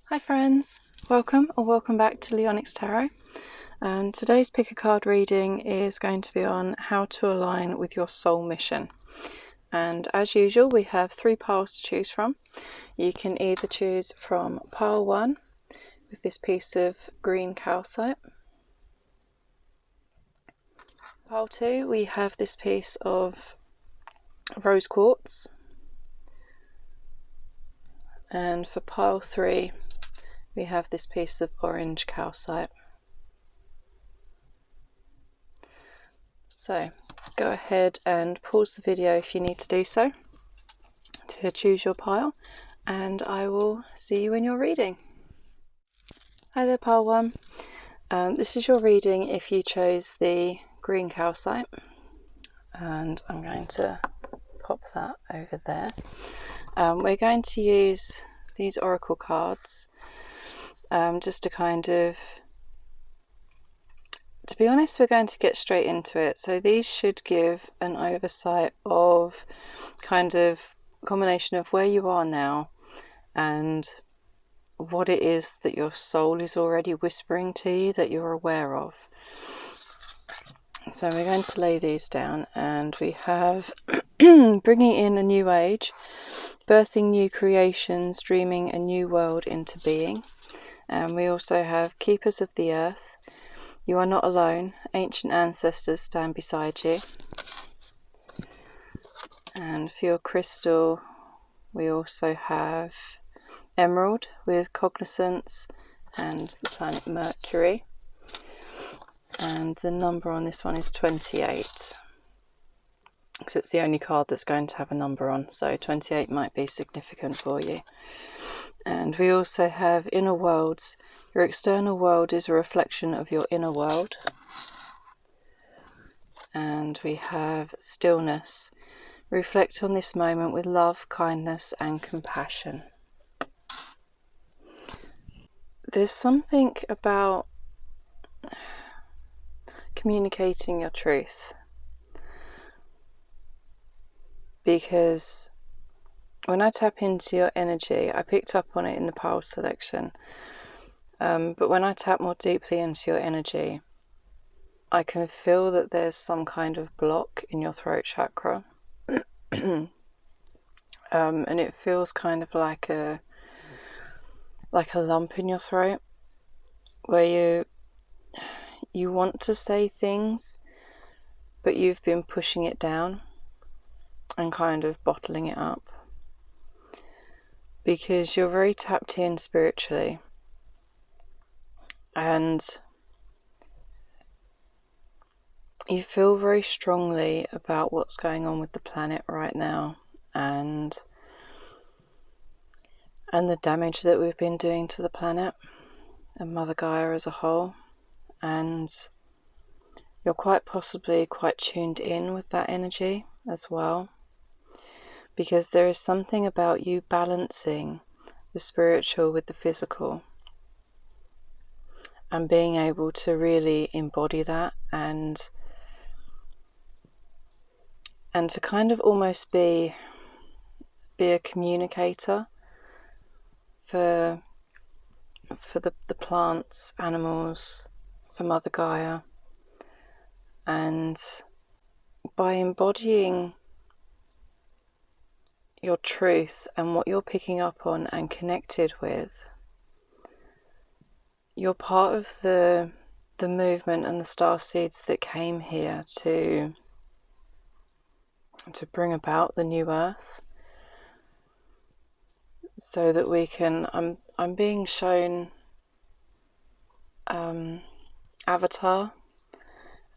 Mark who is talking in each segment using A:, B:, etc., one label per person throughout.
A: Hi friends, welcome back to Leonyx Tarot. Today's pick a card reading is going to be on how to align with your soul mission. And as usual, we have 3 piles to choose from. You can either choose from pile 1 with this piece of green calcite. Pile 2, we have this piece of rose quartz. And for pile 3, we have this piece of orange calcite. So go ahead and pause the video if you need to do so to choose your pile, and I will see you in your reading. Hi there, pile 1. This is your reading if you chose the green calcite, and I'm going to pop that over there. We're going to use these oracle cards just to kind of, to be honest, we're going to get straight into it. So these should give an oversight of kind of a combination of where you are now and what it is that your soul is already whispering to you that you're aware of. So we're going to lay these down, and we have bringing in a new age, birthing new creations, dreaming a new world into being. And we also have keepers of the earth. You are not alone. Ancient ancestors stand beside you. And for your crystal, we also have emerald with cognizance and the planet Mercury. And the number on this one is 28. Because it's the only card that's going to have a number on. So 28 might be significant for you. And we also have inner worlds. Your external world is a reflection of your inner world. And we have stillness. Reflect on this moment with love, kindness, and compassion. There's something about communicating your truth. Because when I tap into your energy, I picked up on it in the pile selection. But when I tap more deeply into your energy, I can feel that there's some kind of block in your throat chakra. And it feels kind of like a lump in your throat, where you want to say things, but you've been pushing it down and kind of bottling it up. Because you're very tapped in spiritually. And you feel very strongly about what's going on with the planet right now, and the damage that we've been doing to the planet and Mother Gaia as a whole. And you're quite possibly quite tuned in with that energy as well, because there is something about you balancing the spiritual with the physical and being able to really embody that, and to kind of almost be a communicator for the plants, animals, for Mother Gaia. And by embodying your truth and what you're picking up on and connected with, you're part of the movement and the star seeds that came here to bring about the new earth, so that we can, I'm being shown Avatar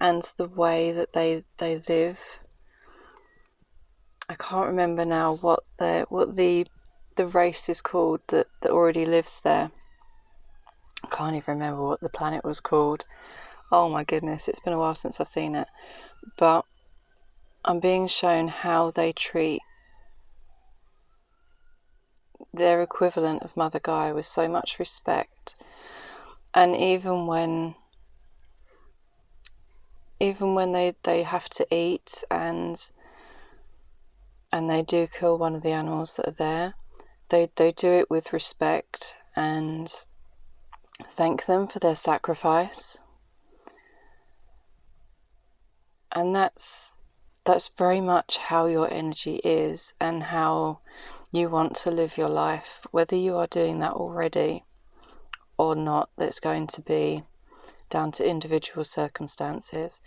A: and the way that they live. I can't remember now what the race is called that already lives there. I can't even remember what the planet was called. Oh my goodness, it's been a while since I've seen it. But I'm being shown how they treat their equivalent of Mother Gaia with so much respect. And even when they have to eat and they do kill one of the animals that are there, they do it with respect and thank them for their sacrifice. And that's very much how your energy is and how you want to live your life. Whether you are doing that already or not, that's going to be down to individual circumstances.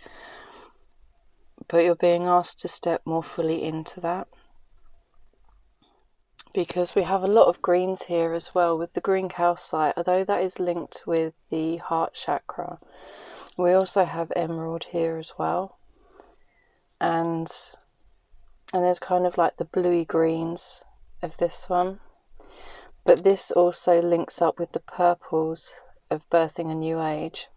A: But you're being asked to step more fully into that. Because we have a lot of greens here as well with the green calcite, although that is linked with the heart chakra. We also have emerald here as well. And there's kind of like the bluey greens of this one. But this also links up with the purples of birthing a new age.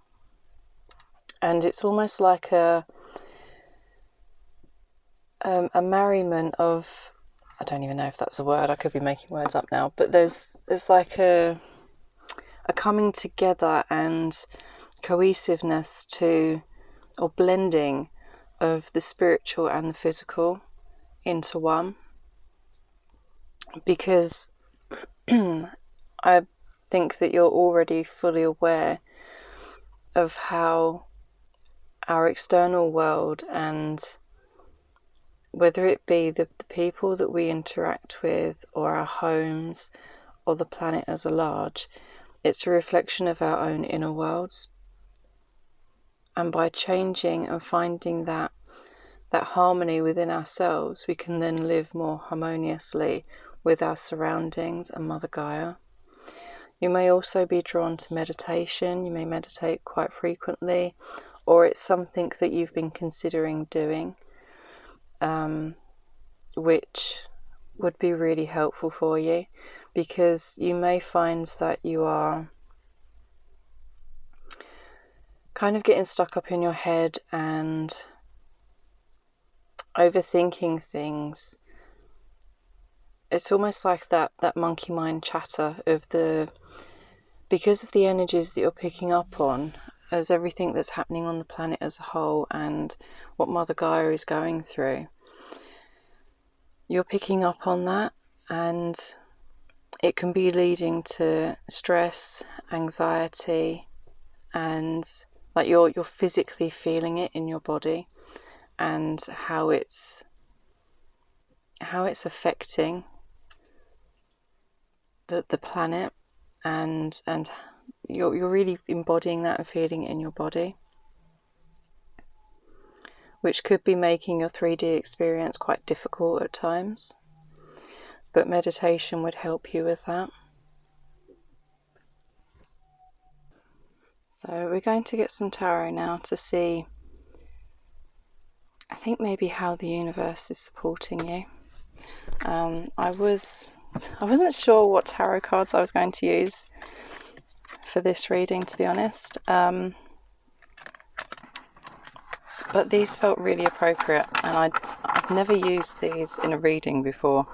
A: And it's almost like a merriment of, I don't even know if that's a word, I could be making words up now, but there's like a coming together and cohesiveness to, or blending of the spiritual and the physical into one. Because I think that you're already fully aware of how our external world, and whether it be the people that we interact with or our homes or the planet as a large, it's a reflection of our own inner worlds. And by changing and finding that harmony within ourselves, we can then live more harmoniously with our surroundings and Mother Gaia. You may also be drawn to meditation. You may meditate quite frequently, or it's something that you've been considering doing, which would be really helpful for you, because you may find that you are kind of getting stuck up in your head and overthinking things. It's almost like that monkey mind chatter of because of the energies that you're picking up on, as everything that's happening on the planet as a whole and what Mother Gaia is going through. You're picking up on that, and it can be leading to stress, anxiety, and like you're physically feeling it in your body, and how it's affecting the planet, and you're really embodying that and feeling it in your body, which could be making your 3D experience quite difficult at times. But meditation would help you with that. So we're going to get some tarot now to see, I think, maybe how the universe is supporting you. I wasn't sure what tarot cards I was going to use for this reading, to be honest. But these felt really appropriate, and I've never used these in a reading before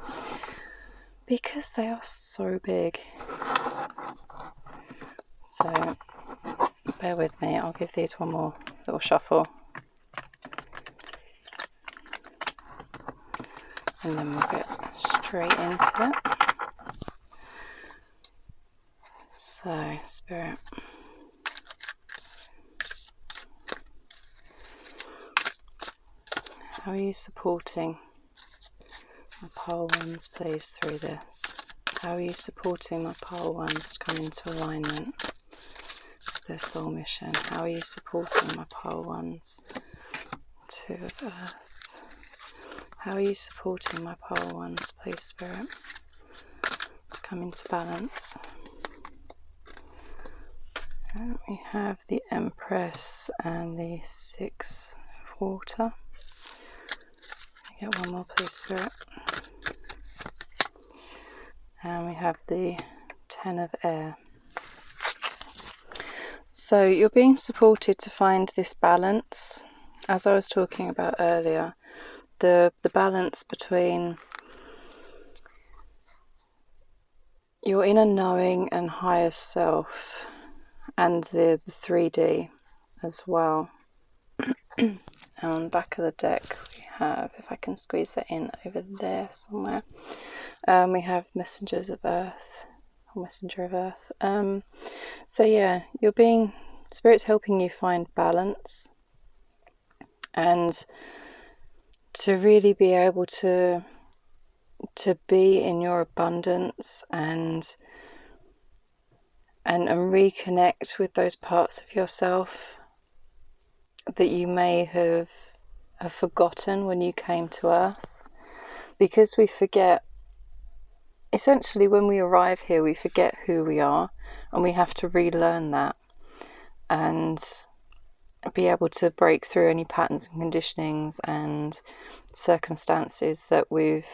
A: because they are so big. So bear with me, I'll give these one more little shuffle, and then we'll get straight into it. So, Spirit, how are you supporting my pile ones, please, through this? How are you supporting my pile ones to come into alignment with their soul mission? How are you supporting my pile ones to Earth? How are you supporting my pile ones, please, Spirit, to come into balance? And we have the Empress and the Six of Water. Get one more, please, Spirit. And we have the Ten of Air. So you're being supported to find this balance, as I was talking about earlier, the balance between your inner knowing and higher self, and the 3D as well. And on the back of the deck we have, if I can squeeze that in over there somewhere, we have Messengers of Earth, Messenger of Earth. So yeah, Spirit's helping you find balance, and to really be able to be in your abundance and reconnect with those parts of yourself that you may have forgotten when you came to Earth. Because we forget, essentially when we arrive here, we forget who we are, and we have to relearn that and be able to break through any patterns and conditionings and circumstances that we've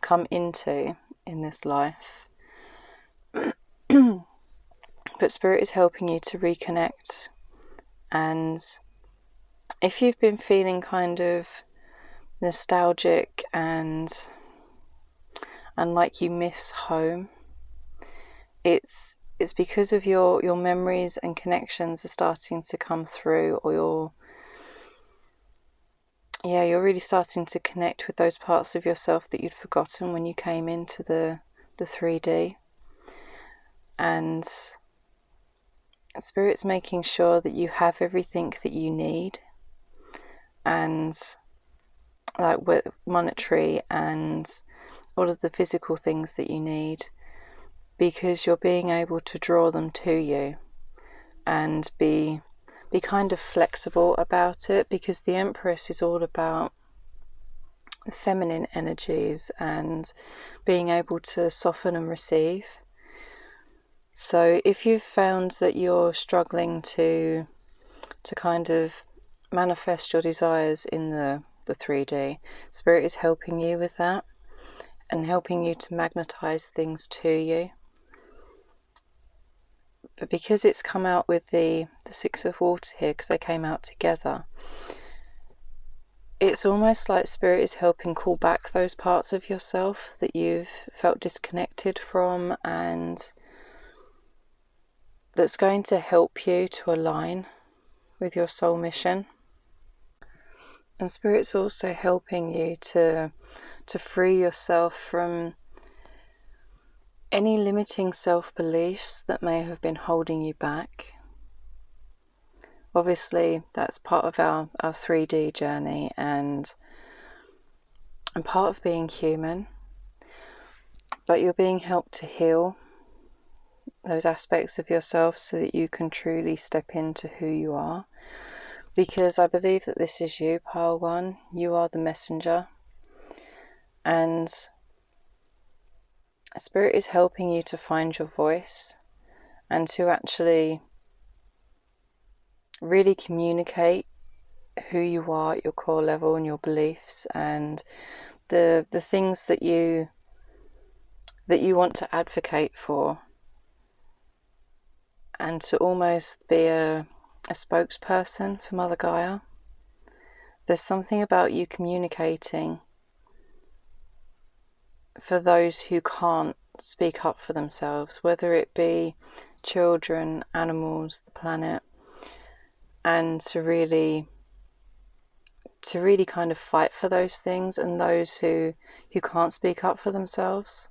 A: come into in this life. But Spirit is helping you to reconnect, and if you've been feeling kind of nostalgic and like you miss home, it's because of your memories and connections are starting to come through, or you're really starting to connect with those parts of yourself that you'd forgotten when you came into the 3D. And Spirit's making sure that you have everything that you need, and like with monetary and all of the physical things that you need, because you're being able to draw them to you and be kind of flexible about it, because the Empress is all about feminine energies and being able to soften and receive. So if you've found that you're struggling to kind of manifest your desires in the 3D, Spirit is helping you with that and helping you to magnetize things to you. But because it's come out with the Six of Water here, because they came out together, it's almost like Spirit is helping call back those parts of yourself that you've felt disconnected from, and that's going to help you to align with your soul mission. And Spirit's also helping you to free yourself from any limiting self-beliefs that may have been holding you back. Obviously, that's part of our 3D journey and part of being human. But you're being helped to heal those aspects of yourself so that you can truly step into who you are. Because I believe that this is you, Pile 1. You are the messenger. And Spirit is helping you to find your voice and to actually really communicate who you are at your core level and your beliefs and the things that you want to advocate for, and to almost be a spokesperson for Mother Gaia. There's something about you communicating for those who can't speak up for themselves, whether it be children, animals, the planet, and to really kind of fight for those things and those who can't speak up for themselves.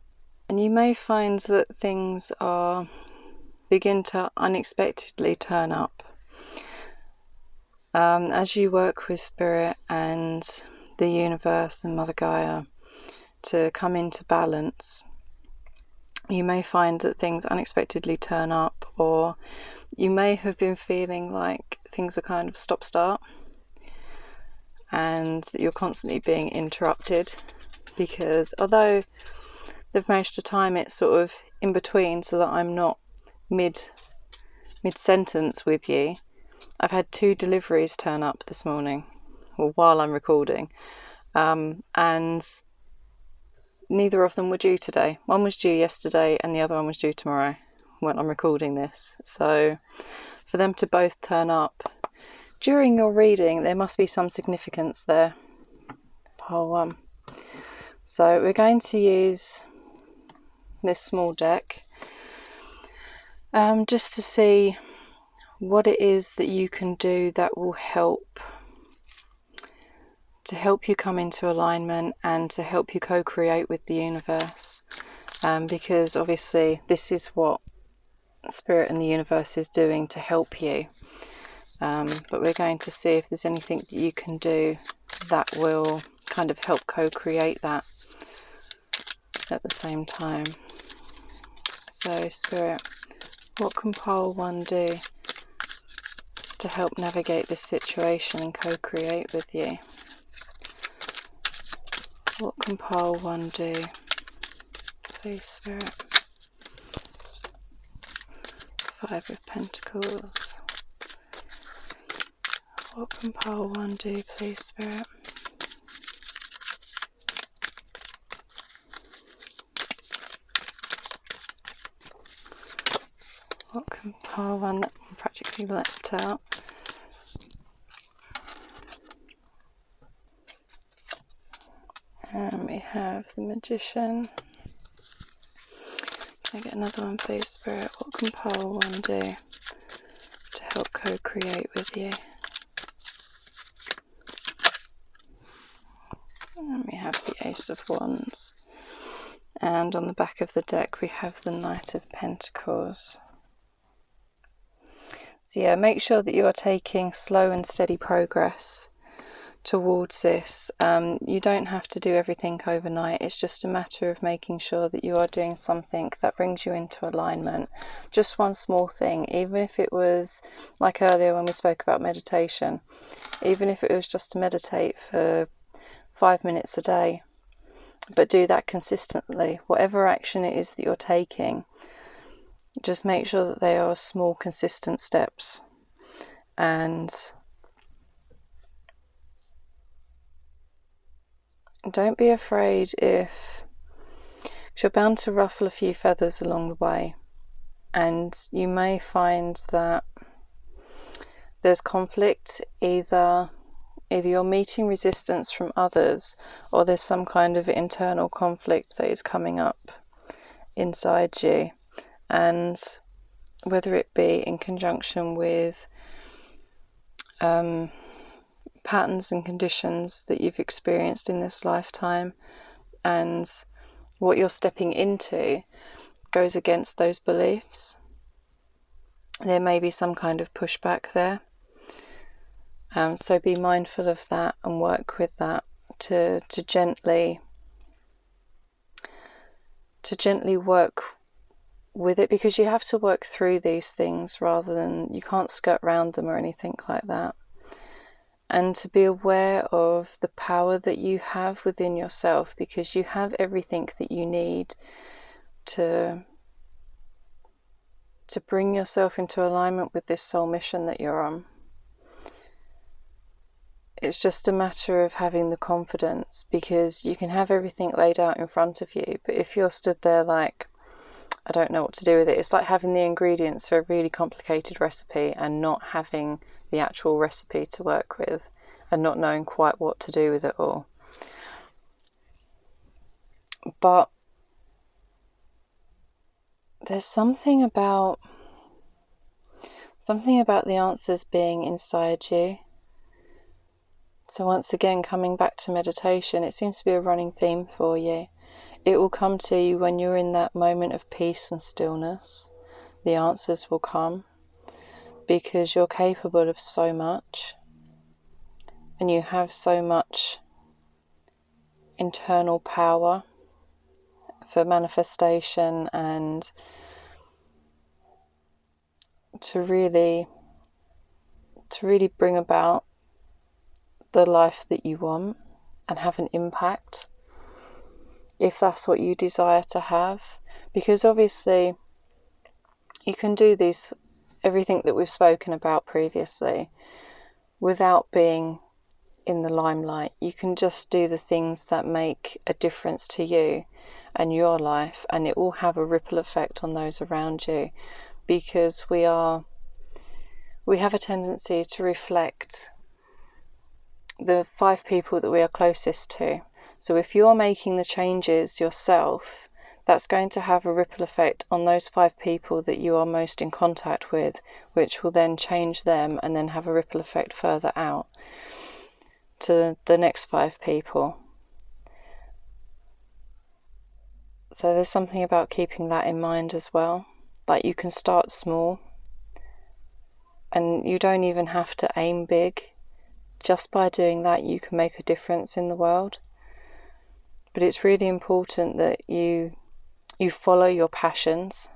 A: And you may find that things begin to unexpectedly turn up. As you work with Spirit and the universe and Mother Gaia to come into balance, you may find that things unexpectedly turn up, or you may have been feeling like things are kind of stop-start and that you're constantly being interrupted, because although they've managed to time it sort of in between so that I'm not mid-sentence with you, I've had 2 deliveries turn up this morning, or while I'm recording, and neither of them were due today. One was due yesterday and the other one was due tomorrow when I'm recording this. So for them to both turn up during your reading, there must be some significance there. Pile 1. So we're going to use this small deck just to see what it is that you can do that will help you come into alignment and to help you co-create with the universe because obviously this is what Spirit and the universe is doing to help you. But we're going to see if there's anything that you can do that will kind of help co-create that at the same time. So Spirit, what can pile 1 do to help navigate this situation and co-create with you? What can pile 1 do? Please, Spirit. 5 of Pentacles. What can pile 1 do, please, Spirit? What can pile 1 that practically leapt out? And we have the Magician. Can I get another one, please, Spirit? What can pile 1 do to help co-create with you? And we have the Ace of Wands. And on the back of the deck we have the Knight of Pentacles. So yeah, make sure that you are taking slow and steady progress towards this. You don't have to do everything overnight. It's just a matter of making sure that you are doing something that brings you into alignment. Just one small thing, even if it was like earlier when we spoke about meditation, even if it was just to meditate for 5 minutes a day, but do that consistently. Whatever action it is that you're taking, just make sure that they are small, consistent steps. And don't be afraid if you're bound to ruffle a few feathers along the way, and you may find that there's conflict. Either you're meeting resistance from others, or there's some kind of internal conflict that is coming up inside you. And whether it be in conjunction with patterns and conditions that you've experienced in this lifetime, and what you're stepping into goes against those beliefs, there may be some kind of pushback there. So be mindful of that and work with that to gently work with it, because you have to work through these things rather than, you can't skirt around them or anything like that. And to be aware of the power that you have within yourself, because you have everything that you need to bring yourself into alignment with this soul mission that you're on. It's just a matter of having the confidence, because you can have everything laid out in front of you, but if you're stood there like, I don't know what to do with it, it's like having the ingredients for a really complicated recipe and not having the actual recipe to work with, and not knowing quite what to do with it all. But there's something about the answers being inside you. So once again, coming back to meditation, it seems to be a running theme for you. It will come to you when you're in that moment of peace and stillness. The answers will come, because you're capable of so much, and you have so much internal power for manifestation, and to really bring about the life that you want and have an impact, if that's what you desire to have. Because obviously you can do everything that we've spoken about previously without being in the limelight. You can just do the things that make a difference to you and your life, and it will have a ripple effect on those around you, because we have a tendency to reflect the 5 people that we are closest to. So if you're making the changes yourself, that's going to have a ripple effect on those 5 people that you are most in contact with, which will then change them and then have a ripple effect further out to the next 5 people. So there's something about keeping that in mind as well. Like, you can start small and you don't even have to aim big. Just by doing that you can make a difference in the world. But it's really important that you follow your passions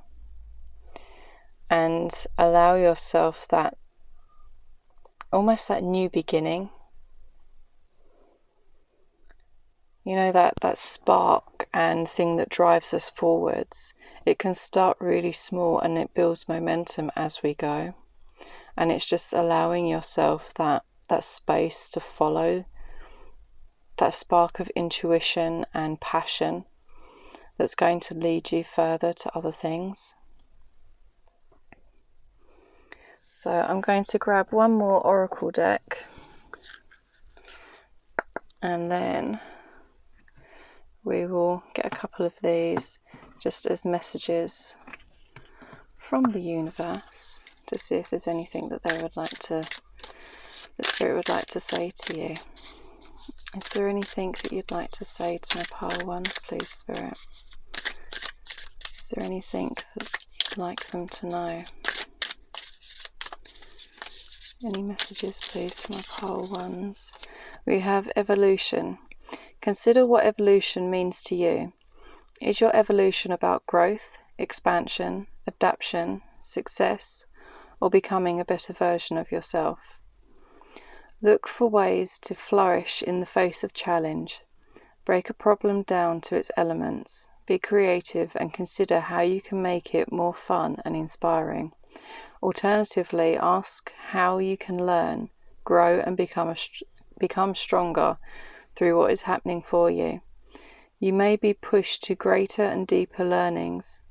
A: and allow yourself that, almost that new beginning. You know, that spark and thing that drives us forwards. It can start really small and it builds momentum as we go. And it's just allowing yourself that space to follow that spark of intuition and passion that's going to lead you further to other things. So I'm going to grab one more oracle deck, and then we will get a couple of these just as messages from the universe to see if there's anything that they would like to, the Spirit would like to say to you. Is there anything that you'd like to say to my pile ones, please, Spirit? Is there anything that you'd like them to know? Any messages, please, from my pile ones? We have evolution. Consider what evolution means to you. Is your evolution about growth, expansion, adaptation, success, or becoming a better version of yourself? Look for ways to flourish in the face of challenge. Break a problem down to its elements. Be creative and consider how you can make it more fun and inspiring. Alternatively, ask how you can learn, grow and become stronger through what is happening for you. You may be pushed to greater and deeper learnings,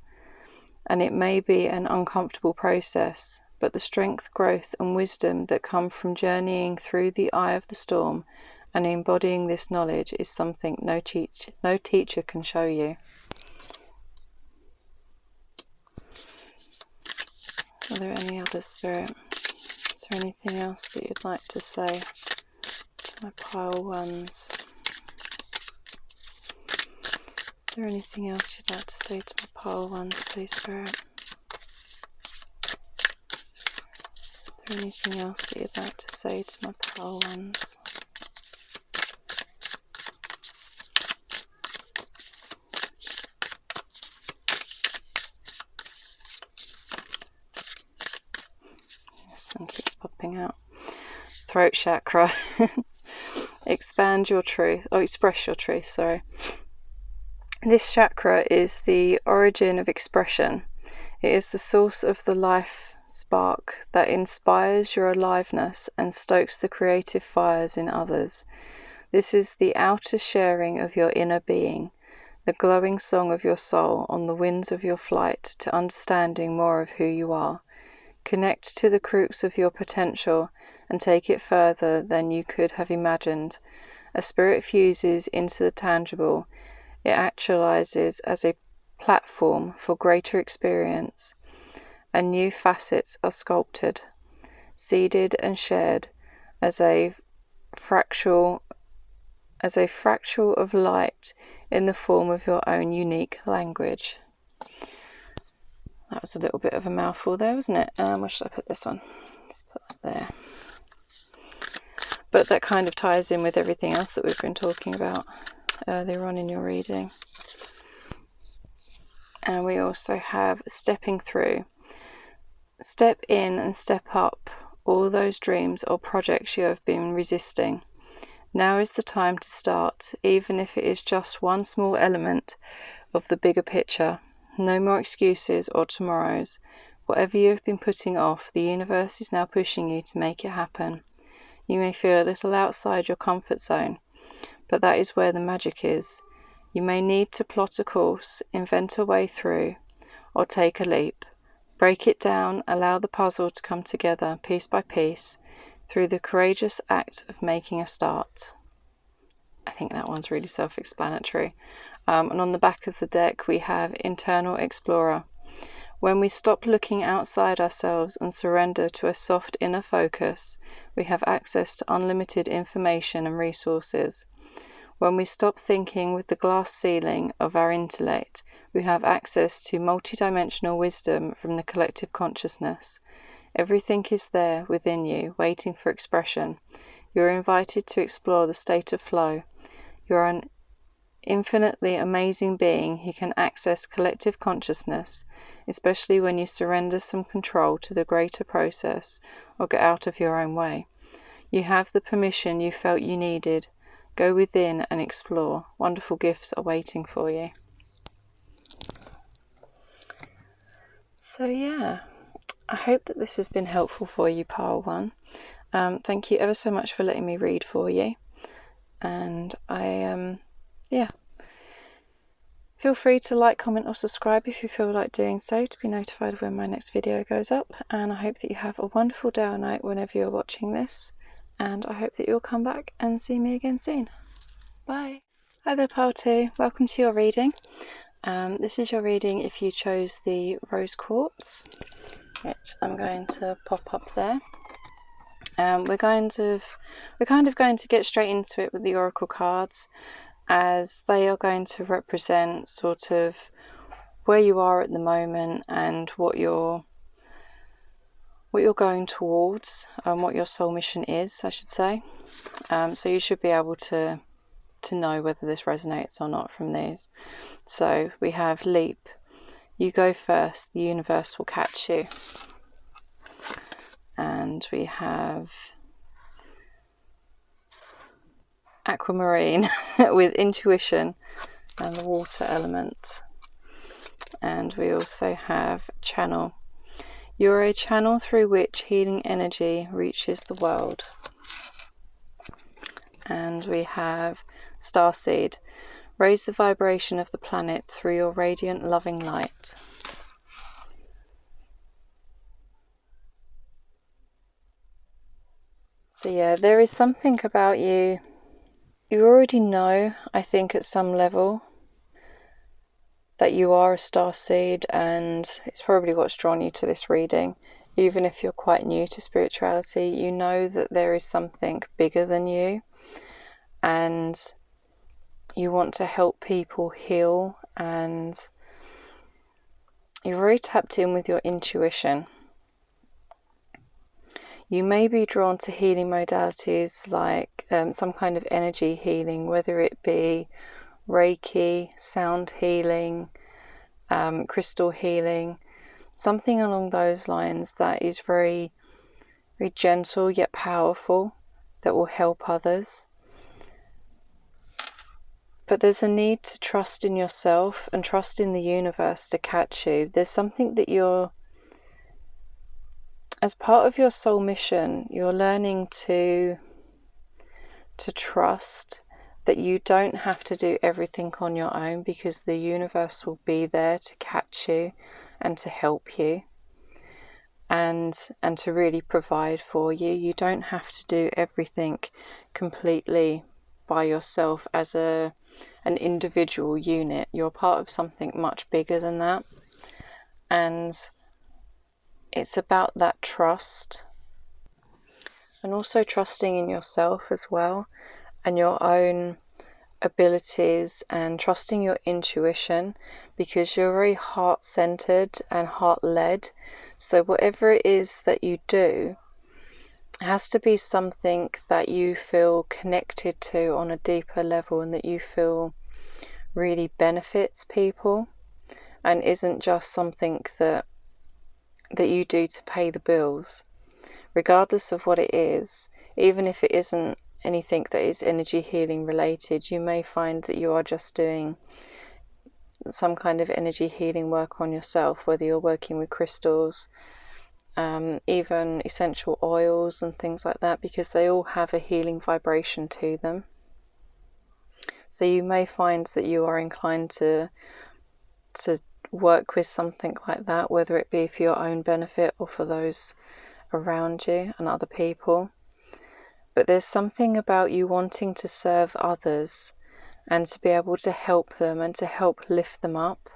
A: and it may be an uncomfortable process, but the strength, growth and wisdom that come from journeying through the eye of the storm and embodying this knowledge is something no teacher can show you. Are there any others, Spirit? Is there anything else that you'd like to say to my pile ones? Is there anything else you'd like to say to my pile ones, please, Spirit? Is there anything else that you'd like to say to my pile ones? This one keeps popping out. Throat chakra. Expand your truth, or express your truth, sorry. This chakra is the origin of expression. It is the source of the life spark that inspires your aliveness and stokes the creative fires in others. This is the outer sharing of your inner being, the glowing song of your soul on the winds of your flight to understanding more of who you are. Connect to the crux of your potential and take it further than you could have imagined. As spirit fuses into the tangible, it actualizes as a platform for greater experience, and new facets are sculpted, seeded and shared as a fractal of light in the form of your own unique language. That was a little bit of a mouthful there, wasn't it? Where should I put this one? Let's put that there. But that kind of ties in with everything else that we've been talking about earlier on in your reading. And we also have stepping through. Step in and step up all those dreams or projects you have been resisting. Now is the time to start, even if it is just one small element of the bigger picture. No more excuses or tomorrows. Whatever you have been putting off, the universe is now pushing you to make it happen. You may feel a little outside your comfort zone, but that is where the magic is. You may need to plot a course, invent a way through, or take a leap. Break it down, allow the puzzle to come together piece by piece through the courageous act of making a start. I think that one's really self-explanatory. And on the back of the deck we have Internal Explorer. When we stop looking outside ourselves and surrender to a soft inner focus, we have access to unlimited information and resources. When we stop thinking with the glass ceiling of our intellect, we have access to multidimensional wisdom from the collective consciousness. Everything is there within you, waiting for expression. You are invited to explore the state of flow. You are an infinitely amazing being who can access collective consciousness, especially when you surrender some control to the greater process or get out of your own way. You have the permission you felt you needed. Go within and explore. Wonderful gifts are waiting for you. So yeah, I hope that this has been helpful for you, Pile 1. Thank you ever so much for letting me read for you. And yeah. Feel free to like, comment or subscribe if you feel like doing so to be notified when my next video goes up. And I hope that you have a wonderful day or night whenever you're watching this. And I hope that you'll come back and see me again soon. Bye. Hi there, Pile 2. Welcome to your reading. This is your reading if you chose the rose quartz, which I'm going to pop up there. We're kind of going to get straight into it with the oracle cards, as they are going to represent sort of where you are at the moment and what you're going towards, what your soul mission is, I should say. So you should be able to know whether this resonates or not from these. So we have leap. You go first, the universe will catch you. And we have aquamarine with intuition and the water element. And we also have channel. You're a channel through which healing energy reaches the world. And we have starseed. Raise the vibration of the planet through your radiant loving light. So yeah, there is something about you already know, I think at some level, that you are a starseed, and it's probably what's drawn you to this reading. Even if you're quite new to spirituality, you know that there is something bigger than you, and you want to help people heal, and you're very tapped in with your intuition. You may be drawn to healing modalities like some kind of energy healing, whether it be Reiki, sound healing, crystal healing, something along those lines that is very, very gentle yet powerful, that will help others. But there's a need to trust in yourself and trust in the universe to catch you. There's something that as part of your soul mission, you're learning to trust that you don't have to do everything on your own, because the universe will be there to catch you and to help you and to really provide for you. You don't have to do everything completely by yourself as an individual unit. You're part of something much bigger than that, and it's about that trust, and also trusting in yourself as well, and your own abilities, and trusting your intuition, because you're very heart-centered and heart-led. So whatever it is that you do, it has to be something that you feel connected to on a deeper level, and that you feel really benefits people, and isn't just something that you do to pay the bills. Regardless of what it is, even if it isn't anything that is energy healing related, you may find that you are just doing some kind of energy healing work on yourself, whether you're working with crystals, even essential oils and things like that, because they all have a healing vibration to them. So you may find that you are inclined to work with something like that, whether it be for your own benefit or for those around you and other people. But there's something about you wanting to serve others and to be able to help them and to help lift them up.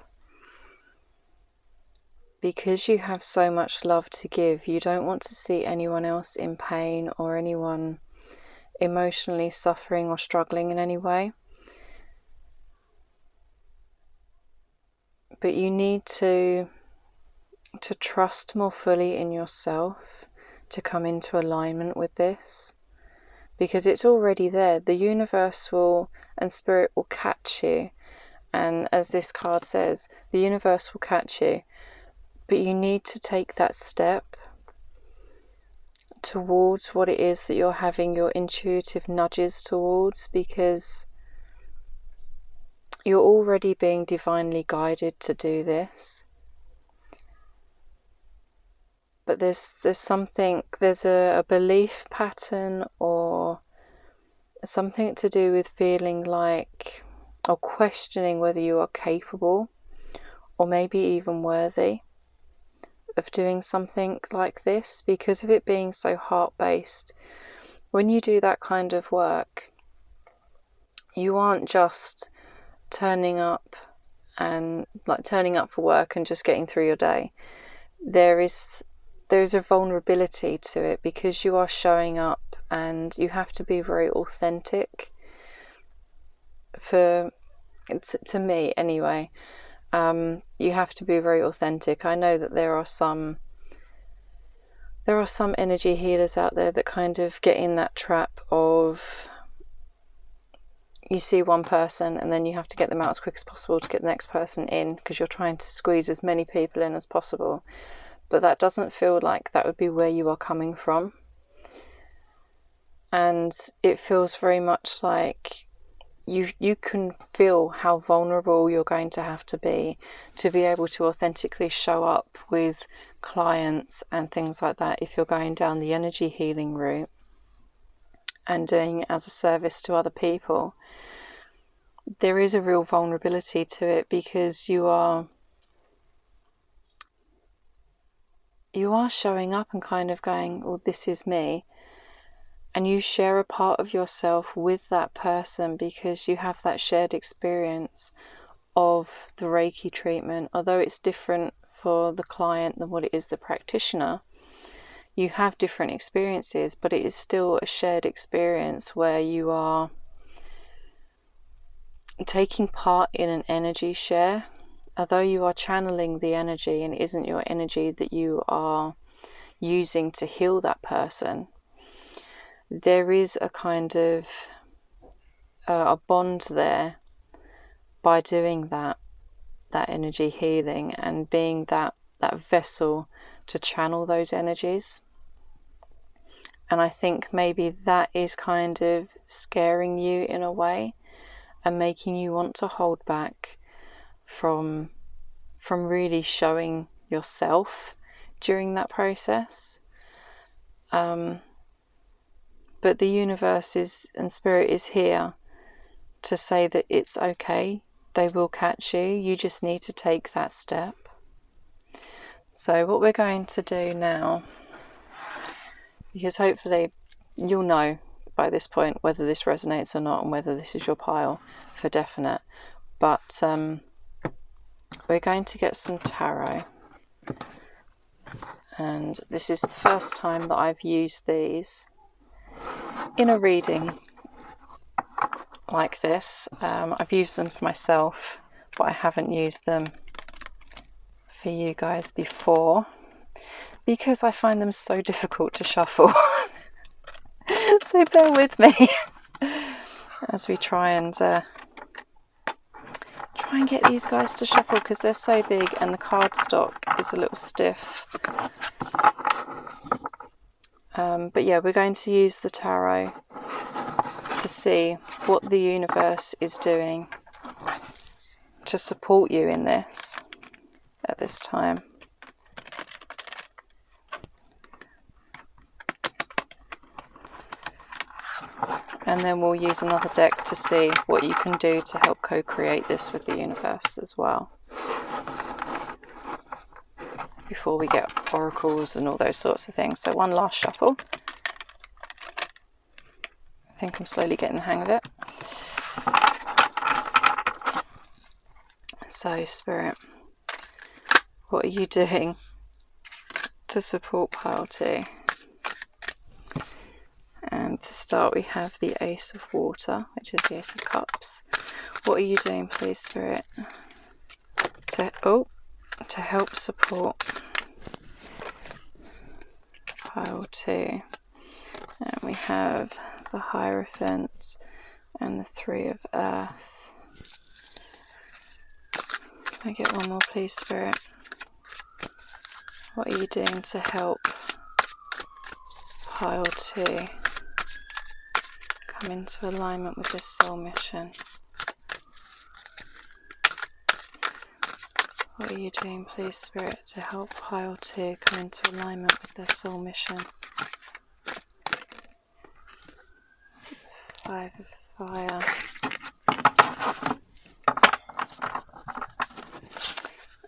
A: Because you have so much love to give, you don't want to see anyone else in pain or anyone emotionally suffering or struggling in any way. but you need to trust more fully in yourself to come into alignment with this, because it's already there. The universe will, and spirit will catch you, and as this card says, the universe will catch you, but you need to take that step towards what it is that you're having your intuitive nudges towards, because you're already being divinely guided to do this. But there's a belief pattern or something to do with feeling like, or questioning whether you are capable or maybe even worthy of doing something like this, because of it being so heart-based. When you do that kind of work, you aren't just turning up for work and just getting through your day. There is a vulnerability to it, because you are showing up and you have to be very authentic. To me anyway, you have to be very authentic. I know that there are some energy healers out there that kind of get in that trap of, you see one person and then you have to get them out as quick as possible to get the next person in, because you're trying to squeeze as many people in as possible. But that doesn't feel like that would be where you are coming from. And it feels very much like you can feel how vulnerable you're going to have to be able to authentically show up with clients and things like that, if you're going down the energy healing route and doing it as a service to other people. There is a real vulnerability to it, because you are showing up and kind of going, well, this is me. And you share a part of yourself with that person, because you have that shared experience of the Reiki treatment. Although it's different for the client than what it is the practitioner, you have different experiences, but it is still a shared experience where you are taking part in an energy share. Although you are channeling the energy and it isn't your energy that you are using to heal that person, there is a kind of a bond there by doing that energy healing and being that vessel to channel those energies. And I think maybe that is kind of scaring you in a way and making you want to hold back from really showing yourself during that process. But the universe and spirit is here to say that it's okay. They will catch you. You just need to take that step. So what we're going to do now, because hopefully you'll know by this point whether this resonates or not and whether this is your pile for definite. But we're going to get some tarot. And this is the first time that I've used these in a reading like this. I've used them for myself, but I haven't used them for you guys before, because I find them so difficult to shuffle. So bear with me as we try and get these guys to shuffle, because they're so big and the cardstock is a little stiff. But yeah, we're going to use the tarot to see what the universe is doing to support you in this at this time. And then we'll use another deck to see what you can do to help co-create this with the universe as well, before we get oracles and all those sorts of things. So one last shuffle. I think I'm slowly getting the hang of it. So Spirit, what are you doing to support pile 2? And to start, we have the Ace of Water, which is the Ace of Cups. What are you doing, please, Spirit, to to help support pile 2. And we have the Hierophant and the 3 of Earth. Can I get one more, please, Spirit? What are you doing to help pile 2 come into alignment with this soul mission? What are you doing, please, Spirit, to help pile 2 come into alignment with their soul mission? 5 of Fire.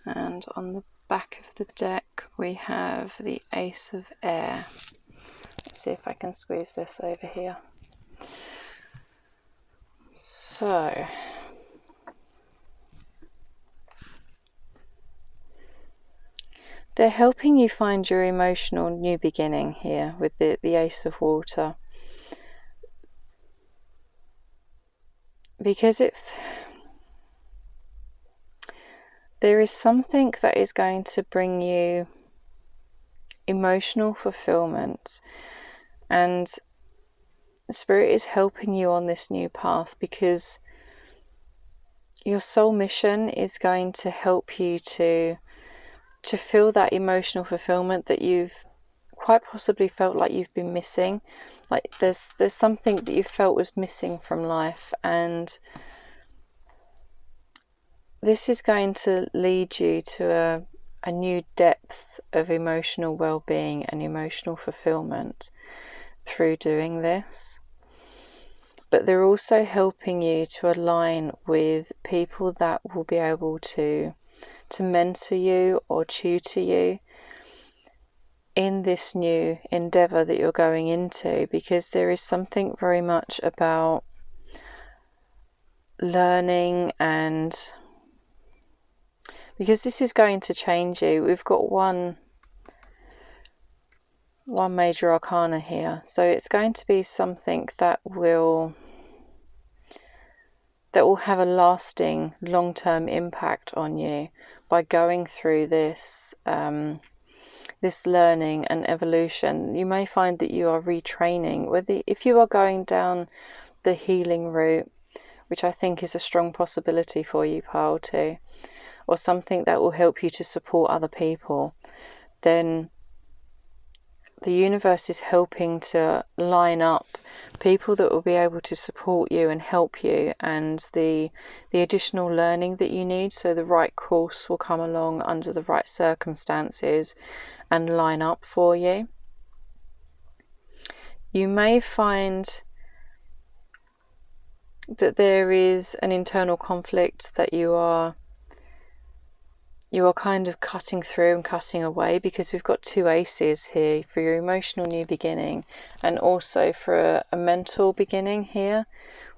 A: And on the back of the deck we have the Ace of Air. Let's see if I can squeeze this over here. So they're helping you find your emotional new beginning here with the Ace of Water. Because there is something that is going to bring you emotional fulfillment, and Spirit is helping you on this new path because your soul mission is going to help you to feel that emotional fulfillment that you've quite possibly felt like you've been missing. Like there's something that you felt was missing from life, and this is going to lead you to a new depth of emotional well-being and emotional fulfillment through doing this. But they're also helping you to align with people that will be able to mentor you or tutor you in this new endeavour that you're going into, because there is something very much about learning, and because this is going to change you. We've got one major arcana here, so it's going to be something that will have a lasting long-term impact on you by going through this this learning and evolution. You may find that you are retraining, if you are going down the healing route, which I think is a strong possibility for you, Pile 2, or something that will help you to support other people, then the universe is helping to line up people that will be able to support you and help you, and the additional learning that you need, so the right course will come along under the right circumstances and line up for you. You may find that there is an internal conflict that you are kind of cutting through and cutting away, because we've got 2 aces here for your emotional new beginning, and also for a mental beginning here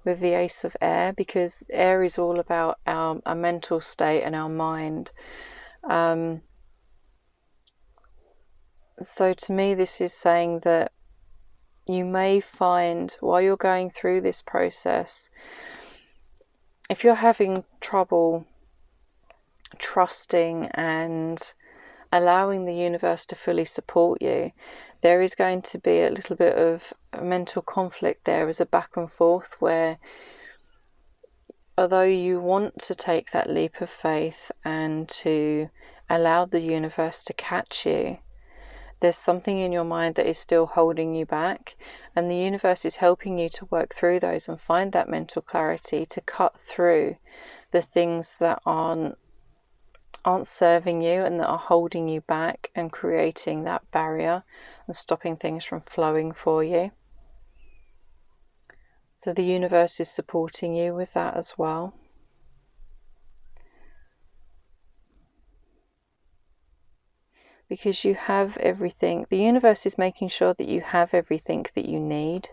A: with the Ace of Air, because air is all about our mental state and our mind. So to me, this is saying that you may find, while you're going through this process, if you're having trouble trusting and allowing the universe to fully support you, there is going to be a little bit of a mental conflict there as a back and forth, where although you want to take that leap of faith and to allow the universe to catch you, there's something in your mind that is still holding you back, and the universe is helping you to work through those and find that mental clarity to cut through the things that aren't serving you and that are holding you back and creating that barrier and stopping things from flowing for you. So the universe is supporting you with that as well. Because you have everything. The universe is making sure that you have everything that you need,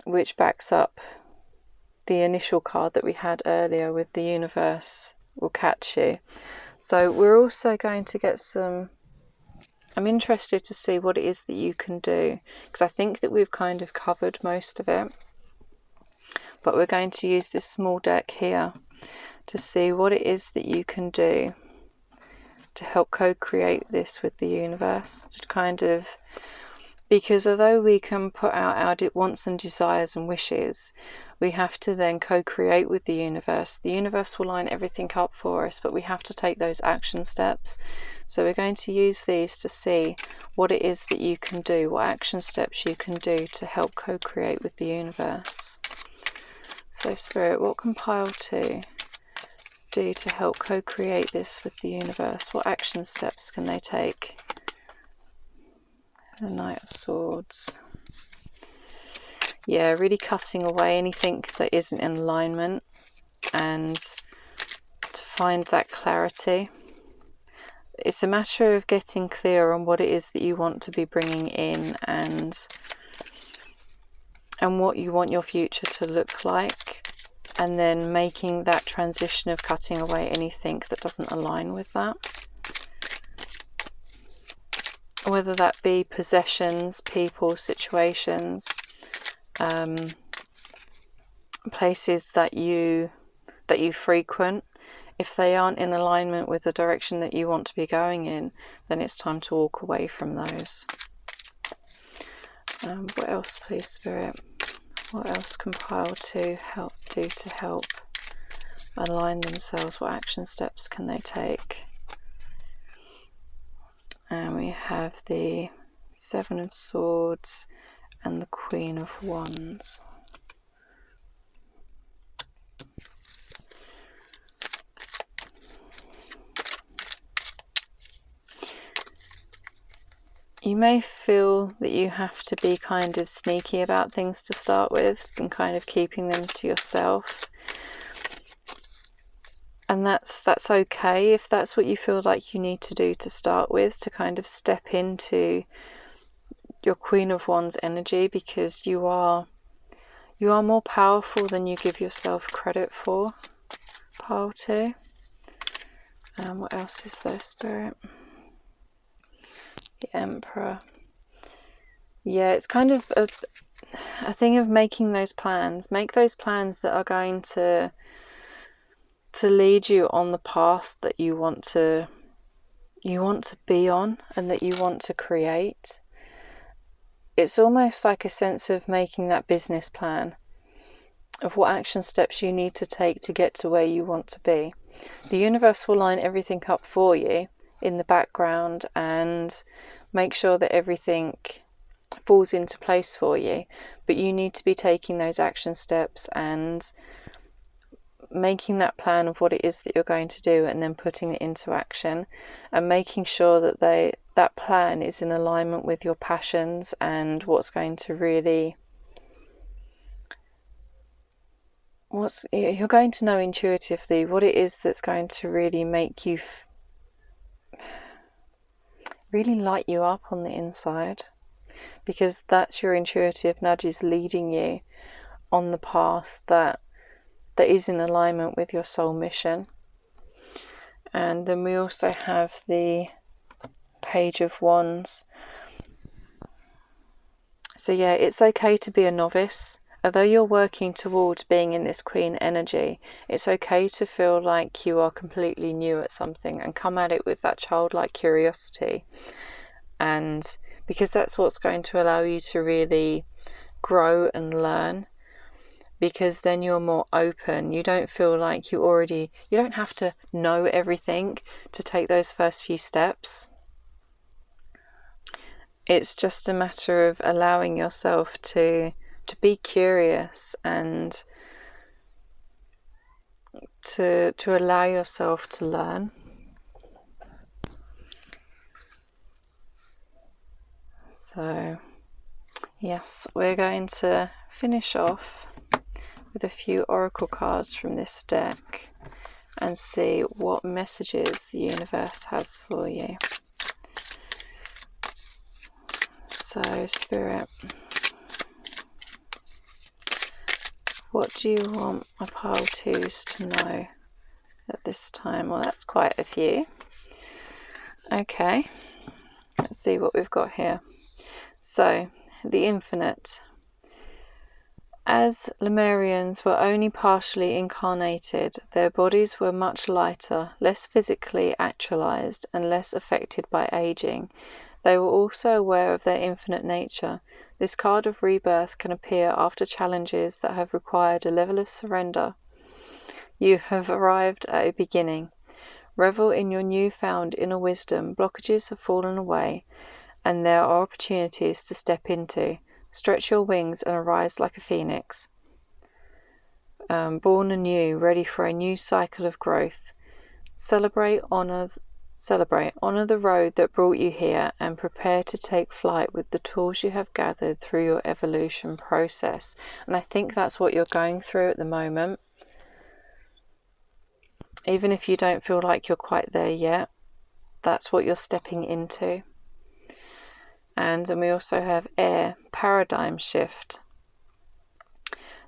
A: which backs up the initial card that we had earlier with the universe will catch you. So we're also going to get some, I'm interested to see what it is that you can do, because I think that we've kind of covered most of it, but we're going to use this small deck here to see what it is that you can do to help co-create this with the universe, to kind of, because although we can put out our wants and desires and wishes, we have to then co-create with the universe. The universe will line everything up for us, but we have to take those action steps. So we're going to use these to see what it is that you can do, what action steps you can do to help co-create with the universe. So Spirit, what can pile 2 do to help co-create this with the universe? What action steps can they take? The Knight of Swords. Yeah, really cutting away anything that isn't in alignment and to find that clarity. It's a matter of getting clear on what it is that you want to be bringing in and what you want your future to look like, and then making that transition of cutting away anything that doesn't align with that. Whether that be possessions, people, situations, places that you frequent. If they aren't in alignment with the direction that you want to be going in, then it's time to walk away from those. What else, please, Spirit? What else can pile 2 do to help align themselves? What action steps can they take? And we have the 7 of Swords and the Queen of Wands. You may feel that you have to be kind of sneaky about things to start with and kind of keeping them to yourself. And that's okay if that's what you feel like you need to do to start with, to kind of step into your Queen of Wands energy, because you are more powerful than you give yourself credit for. Pile 2. What else is there, Spirit? The Emperor. Yeah, it's kind of a thing of making those plans. Make those plans that are going to lead you on the path that you want to be on and that you want to create. It's almost like a sense of making that business plan of what action steps you need to take to get to where you want to be. The universe will line everything up for you in the background and make sure that everything falls into place for you, but you need to be taking those action steps and making that plan of what it is that you're going to do, and then putting it into action and making sure that that plan is in alignment with your passions and what's going to really, you're going to know intuitively what it is that's going to really make you really light you up on the inside, because that's your intuitive nudges leading you on the path that is in alignment with your soul mission. And then we also have the Page of Wands. So yeah, it's okay to be a novice. Although you're working towards being in this Queen energy, it's okay to feel like you are completely new at something and come at it with that childlike curiosity. And because that's what's going to allow you to really grow and learn, because then you're more open. You don't feel like you don't have to know everything to take those first few steps. It's just a matter of allowing yourself to be curious and to allow yourself to learn. So yes, we're going to finish off with a few oracle cards from this deck and see what messages the universe has for you. So Spirit, what do you want my pile 2s to know at this time? Well, that's quite a few. Okay, let's see what we've got here. So, the infinite. As Lemurians were only partially incarnated, their bodies were much lighter, less physically actualized, and less affected by aging. They were also aware of their infinite nature. This card of rebirth can appear after challenges that have required a level of surrender. You have arrived at a beginning. Revel in your newfound inner wisdom. Blockages have fallen away, and there are opportunities to step into. Stretch your wings and arise like a phoenix. Born anew, ready for a new cycle of growth. Celebrate, honor the road that brought you here, and prepare to take flight with the tools you have gathered through your evolution process. And I think that's what you're going through at the moment. Even if you don't feel like you're quite there yet, that's what you're stepping into. And we also have air, paradigm shift.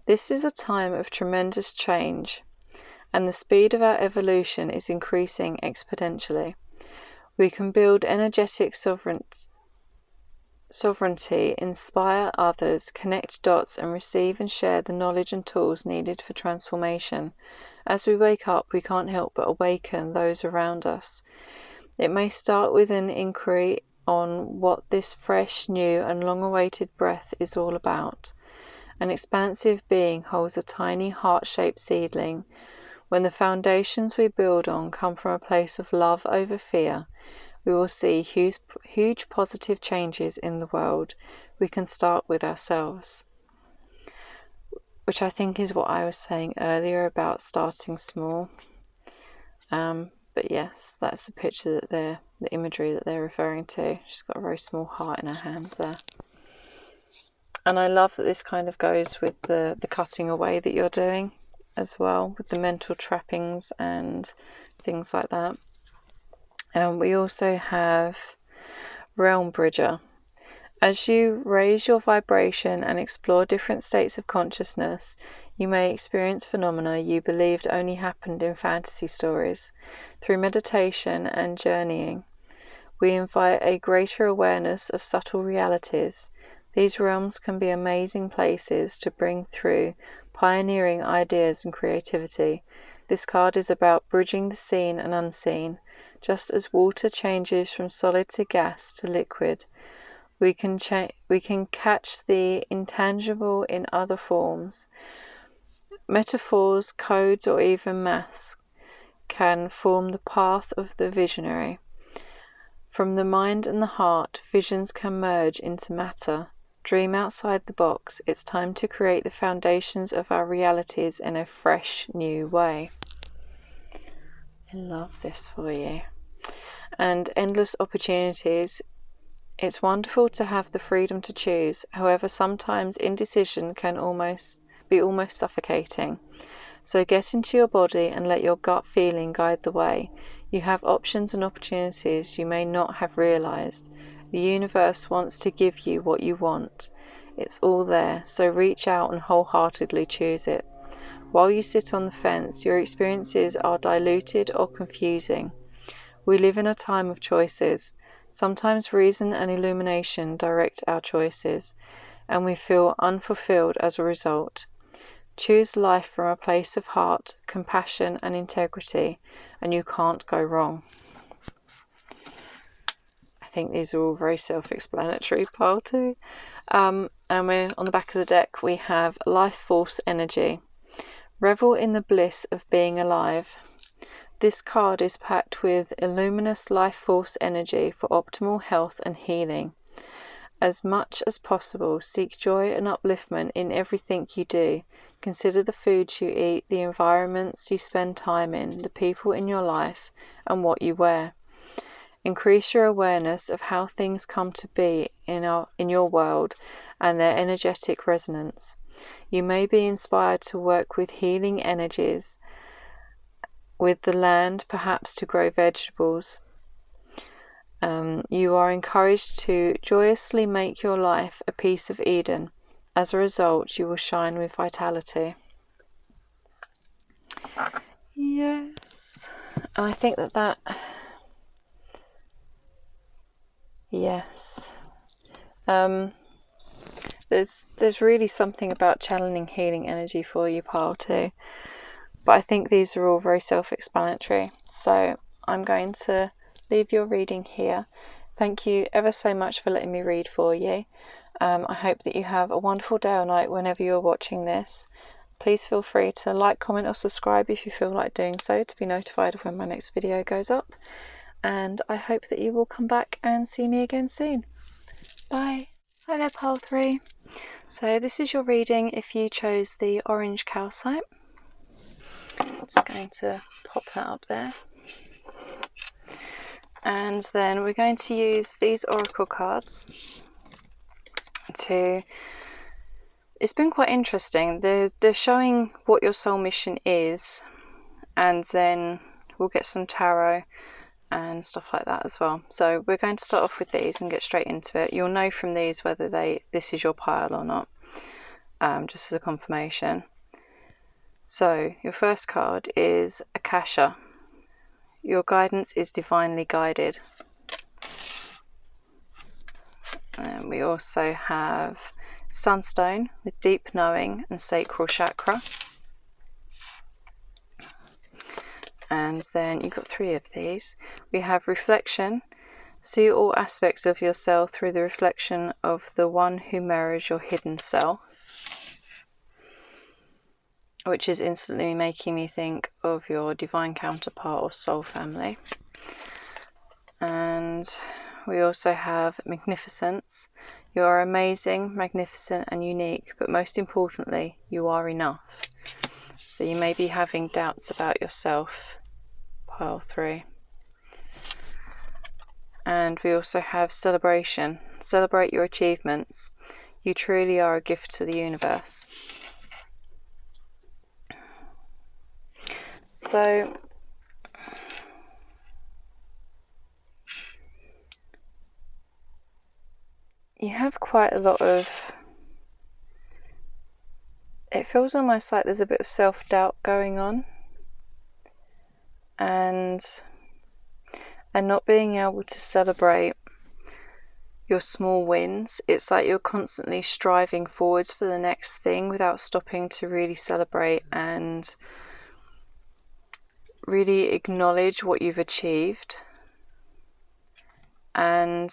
A: This is a time of tremendous change, and the speed of our evolution is increasing exponentially. We can build energetic sovereignty, inspire others, connect dots, and receive and share the knowledge and tools needed for transformation. As we wake up, we can't help but awaken those around us. It may start with an inquiry on what this fresh, new, and long-awaited breath is all about. An expansive being holds a tiny heart-shaped seedling. When the foundations we build on come from a place of love over fear, we will see huge positive changes in the world. We can start with ourselves. Which I think is what I was saying earlier about starting small. But yes, that's the picture that the imagery that they're referring to. She's got a very small heart in her hands there. And I love that this kind of goes with the cutting away that you're doing as well, with the mental trappings and things like that. And we also have Realm Bridger. As you raise your vibration and explore different states of consciousness, you may experience phenomena you believed only happened in fantasy stories. Through meditation and journeying, we invite a greater awareness of subtle realities. These realms can be amazing places to bring through pioneering ideas and creativity. This card is about bridging the seen and unseen. Just as water changes from solid to gas to liquid, we can catch the intangible in other forms. Metaphors, codes, or even maths can form the path of the visionary. From the mind and the heart, visions can merge into matter. Dream outside the box. It's time to create the foundations of our realities in a fresh, new way. I love this for you. And endless opportunities. It's wonderful to have the freedom to choose. However, sometimes indecision can be almost suffocating. So get into your body and let your gut feeling guide the way. You have options and opportunities you may not have realized. The universe wants to give you what you want. It's all there, so reach out and wholeheartedly choose it. While you sit on the fence, your experiences are diluted or confusing. We live in a time of choices. Sometimes reason and illumination direct our choices, and we feel unfulfilled as a result. Choose life from a place of heart, compassion, and integrity, and you can't go wrong. I think these are all very self-explanatory, pile two. And we're on the back of the deck, we have Life Force Energy. Revel in the bliss of being alive. This card is packed with luminous life force energy for optimal health and healing. As much as possible, seek joy and upliftment in everything you do. Consider the foods you eat, the environments you spend time in, the people in your life, and what you wear. Increase your awareness of how things come to be in your world and their energetic resonance. You may be inspired to work with healing energies, with the land, perhaps to grow vegetables. You are encouraged to joyously make your life a piece of Eden. As a result, you will shine with vitality. Yes. And I think that yes. there's really something about channeling healing energy for you, pile 2. But I think these are all very self-explanatory. So I'm going to leave your reading here. Thank you ever so much for letting me read for you. I hope that you have a wonderful day or night whenever you're watching this. Please feel free to like, comment or subscribe if you feel like doing so, to be notified of when my next video goes up. And I hope that you will come back and see me again soon. Bye. Hi there, pile 3. So this is your reading if you chose the orange calcite. I'm just going to pop that up there. And then we're going to use these oracle cards to... It's been quite interesting. They're showing what your soul mission is, and then we'll get some tarot and stuff like that as well. So we're going to start off with these and get straight into it. You'll know from these whether this is your pile or not, just as a confirmation. So your first card is Akasha. Your guidance is divinely guided. And we also have Sunstone with deep knowing and sacral chakra. And then you've got 3 of these. We have Reflection. See all aspects of yourself through the reflection of the one who mirrors your hidden self, which is instantly making me think of your divine counterpart or soul family. And we also have Magnificence. You are amazing, magnificent and unique, but most importantly, you are enough. So you may be having doubts about yourself, pile 3. And we also have Celebration. Celebrate your achievements. You truly are a gift to the universe. So you have quite a lot of, it feels almost like there's a bit of self-doubt going on, and not being able to celebrate your small wins. It's like you're constantly striving forwards for the next thing without stopping to really celebrate and really acknowledge what you've achieved. And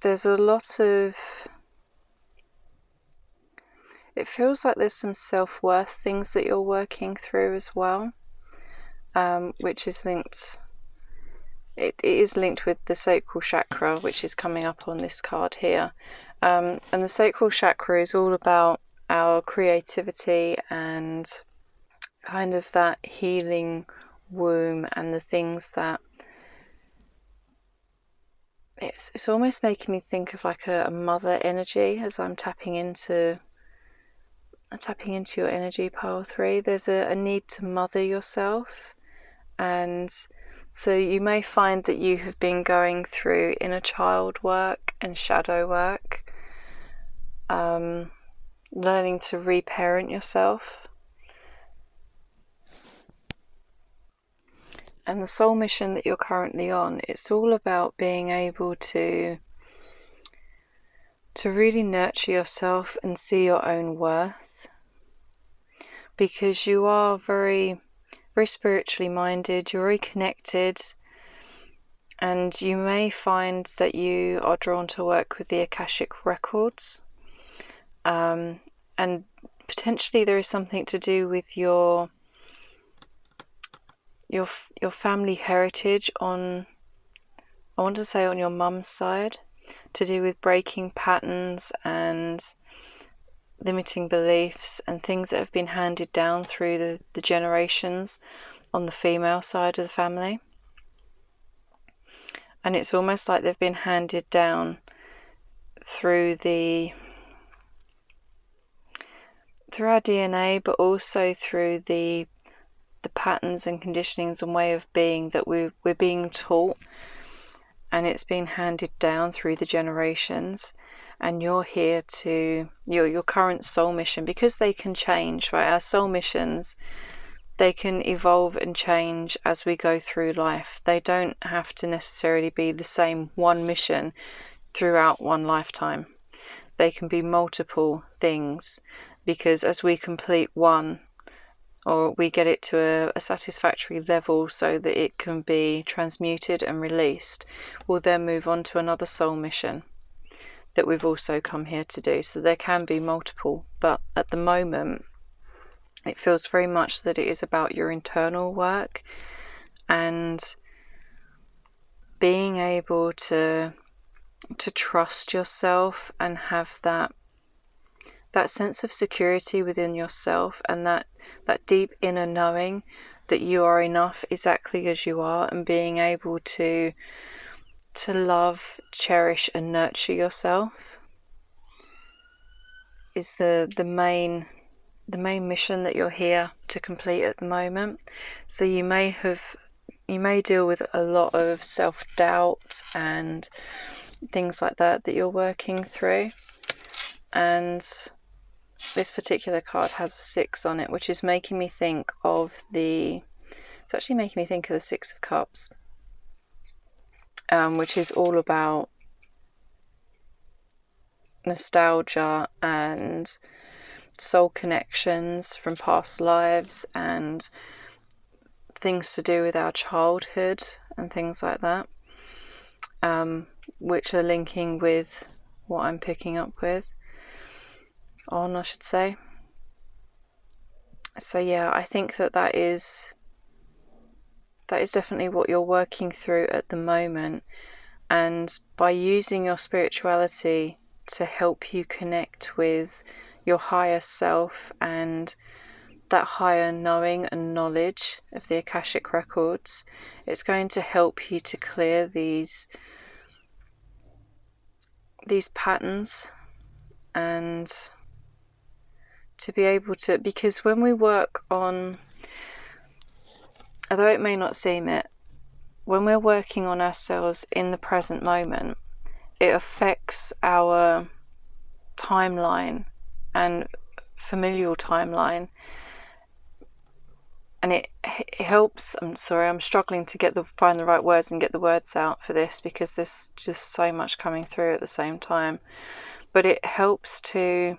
A: there's a lot of, it feels like there's some self-worth things that you're working through as well, which is linked, it is linked with the sacral chakra, which is coming up on this card here. And the sacral chakra is all about our creativity and kind of that healing womb, and the things that it's almost making me think of like a mother energy as I'm tapping into your energy, pile 3. There's a need to mother yourself, and so you may find that you have been going through inner child work and shadow work, learning to reparent yourself. And the soul mission that you're currently on, it's all about being able to really nurture yourself and see your own worth, because you are very, very spiritually minded, you're very connected, and you may find that you are drawn to work with the Akashic records, and potentially there is something to do with your family heritage on, I want to say on your mum's side, to do with breaking patterns and limiting beliefs and things that have been handed down through the generations on the female side of the family. And it's almost like they've been handed down through our DNA, but also through the patterns and conditionings and way of being that we're being taught, and it's been handed down through the generations. And you're here to your current soul mission, because they can change, right? Our soul missions, they can evolve and change as we go through life. They don't have to necessarily be the same one mission. throughout one lifetime. They can be multiple things, because as we complete one, or we get it to a satisfactory level so that it can be transmuted and released, we'll then move on to another soul mission that we've also come here to do. So there can be multiple, but at the moment it feels very much that it is about your internal work and being able to trust yourself and have that sense of security within yourself, and that deep inner knowing that you are enough exactly as you are, and being able to love, cherish and nurture yourself is the main mission that you're here to complete at the moment. So you may deal with a lot of self-doubt and things like that you're working through, and this particular card has a 6 on it, which is making me think of it's actually making me think of the 6 of Cups, which is all about nostalgia and soul connections from past lives and things to do with our childhood and things like that, which are linking with what I'm picking up with on, I should say. So yeah, I think that is definitely what you're working through at the moment, and by using your spirituality to help you connect with your higher self and that higher knowing and knowledge of the Akashic records, it's going to help you to clear these patterns, and to be able to, because when we work on, although it may not seem it, when we're working on ourselves in the present moment, it affects our timeline and familial timeline, and it helps. I'm sorry, I'm struggling to find the right words and get the words out for this, because there's just so much coming through at the same time. But it helps to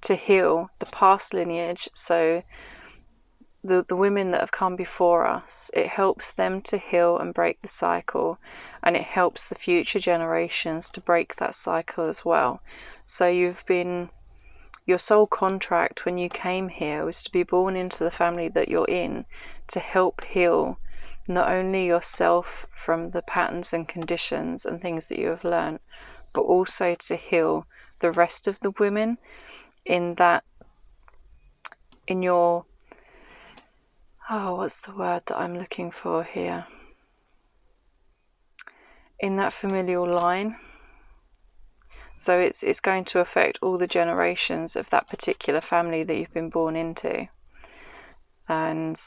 A: heal the past lineage. So the women that have come before us, it helps them to heal and break the cycle, and it helps the future generations to break that cycle as well. So your soul contract when you came here was to be born into the family that you're in, to help heal not only yourself from the patterns and conditions and things that you have learned, but also to heal the rest of the women in your, what's the word that I'm looking for here? In that familial line. So it's going to affect all the generations of that particular family that you've been born into. And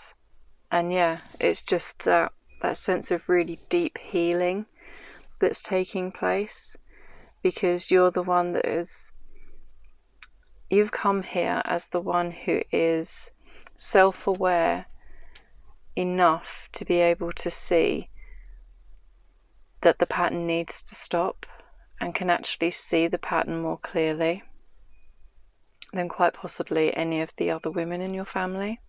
A: yeah, it's just that sense of really deep healing that's taking place, because you're the one you've come here as the one who is self-aware enough to be able to see that the pattern needs to stop, and can actually see the pattern more clearly than quite possibly any of the other women in your family.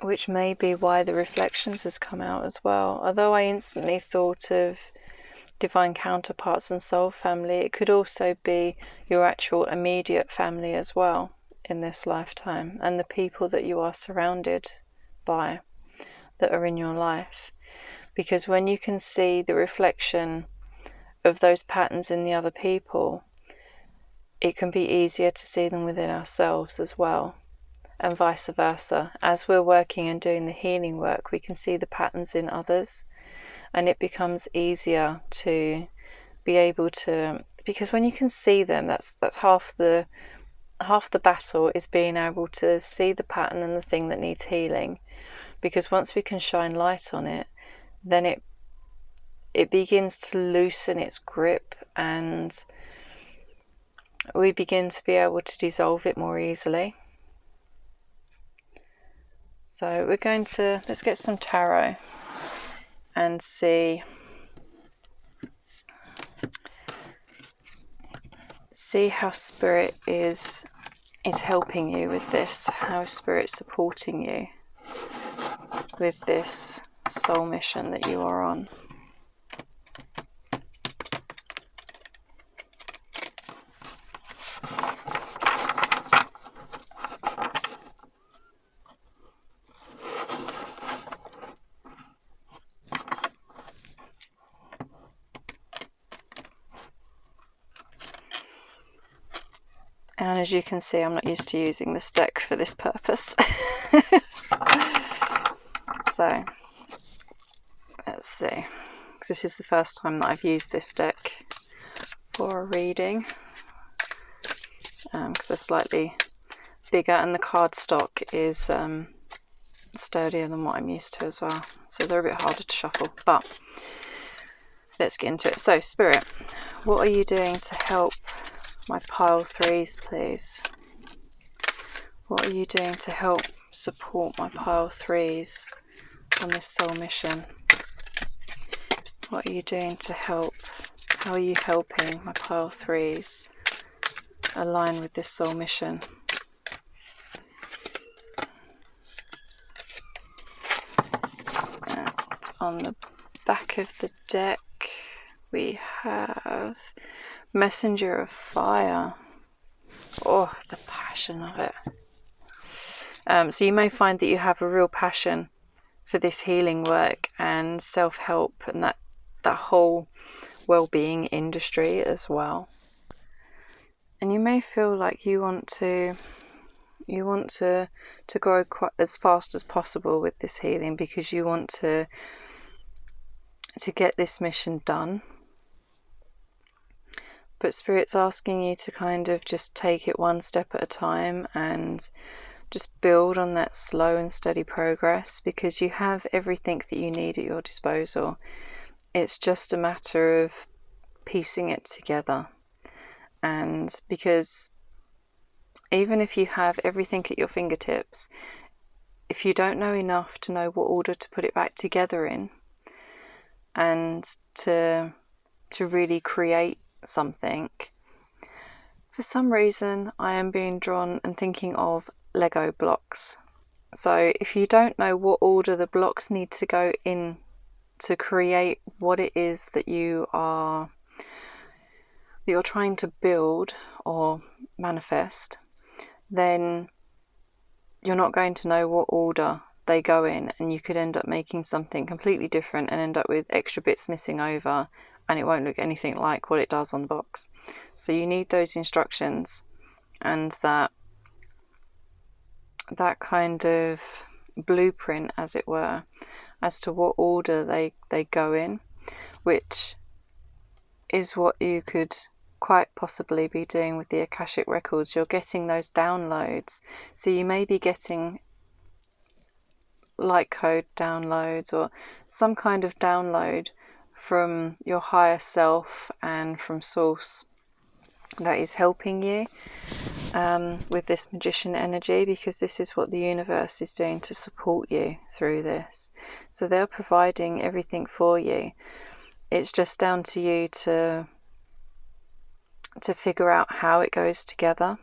A: Which may be why the reflections has come out as well. Although I instantly thought of divine counterparts and soul family, it could also be your actual immediate family as well in this lifetime, and the people that you are surrounded by that are in your life. Because when you can see the reflection of those patterns in the other people, it can be easier to see them within ourselves as well, and vice versa. As we're working and doing the healing work, we can see the patterns in others, and it becomes easier to be able to, because when you can see them, that's half the battle, is being able to see the pattern and the thing that needs healing. Because once we can shine light on it, then it begins to loosen its grip, and we begin to be able to dissolve it more easily. So we're going to, let's get some tarot. and see how Spirit is helping you with this, how Spirit's supporting you with this soul mission that you are on. And as you can see, I'm not used to using this deck for this purpose. So, let's see. 'Cause this is the first time that I've used this deck for a reading. Because they're slightly bigger and the cardstock is sturdier than what I'm used to as well. So they're a bit harder to shuffle. But let's get into it. So, Spirit, what are you doing to help my pile threes, please? What are you doing to help support my pile threes on this soul mission? What are you doing to help? How are you helping my pile threes align with this soul mission? And on the back of the deck we have Messenger of Fire. Oh, the passion of it. So you may find that you have a real passion for this healing work and self-help and that whole well-being industry as well. And you may feel like you want to grow quite as fast as possible with this healing, because you want to get this mission done. But Spirit's asking you to kind of just take it one step at a time and just build on that slow and steady progress, because you have everything that you need at your disposal. It's just a matter of piecing it together. And because even if you have everything at your fingertips, if you don't know enough to know what order to put it back together in and to really create something, for some reason I am being drawn and thinking of Lego blocks. So if you don't know what order the blocks need to go in to create what it is that you're trying to build or manifest, then you're not going to know what order they go in, and you could end up making something completely different and end up with extra bits missing over, and it won't look anything like what it does on the box. So you need those instructions and that kind of blueprint, as it were, as to what order they go in, which is what you could quite possibly be doing with the Akashic Records. You're getting those downloads. So you may be getting light code downloads or some kind of download from your higher self and from source that is helping you with this magician energy, because this is what the universe is doing to support you through this. So they're providing everything for you. It's just down to you to figure out how it goes together.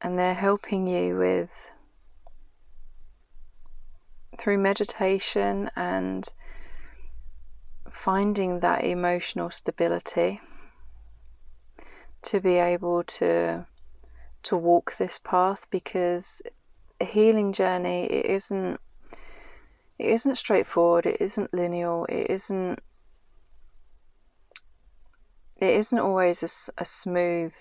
A: And they're helping you with, through meditation and finding that emotional stability, to be able to walk this path, because a healing journey, it isn't straightforward, it isn't linear, it isn't always a smooth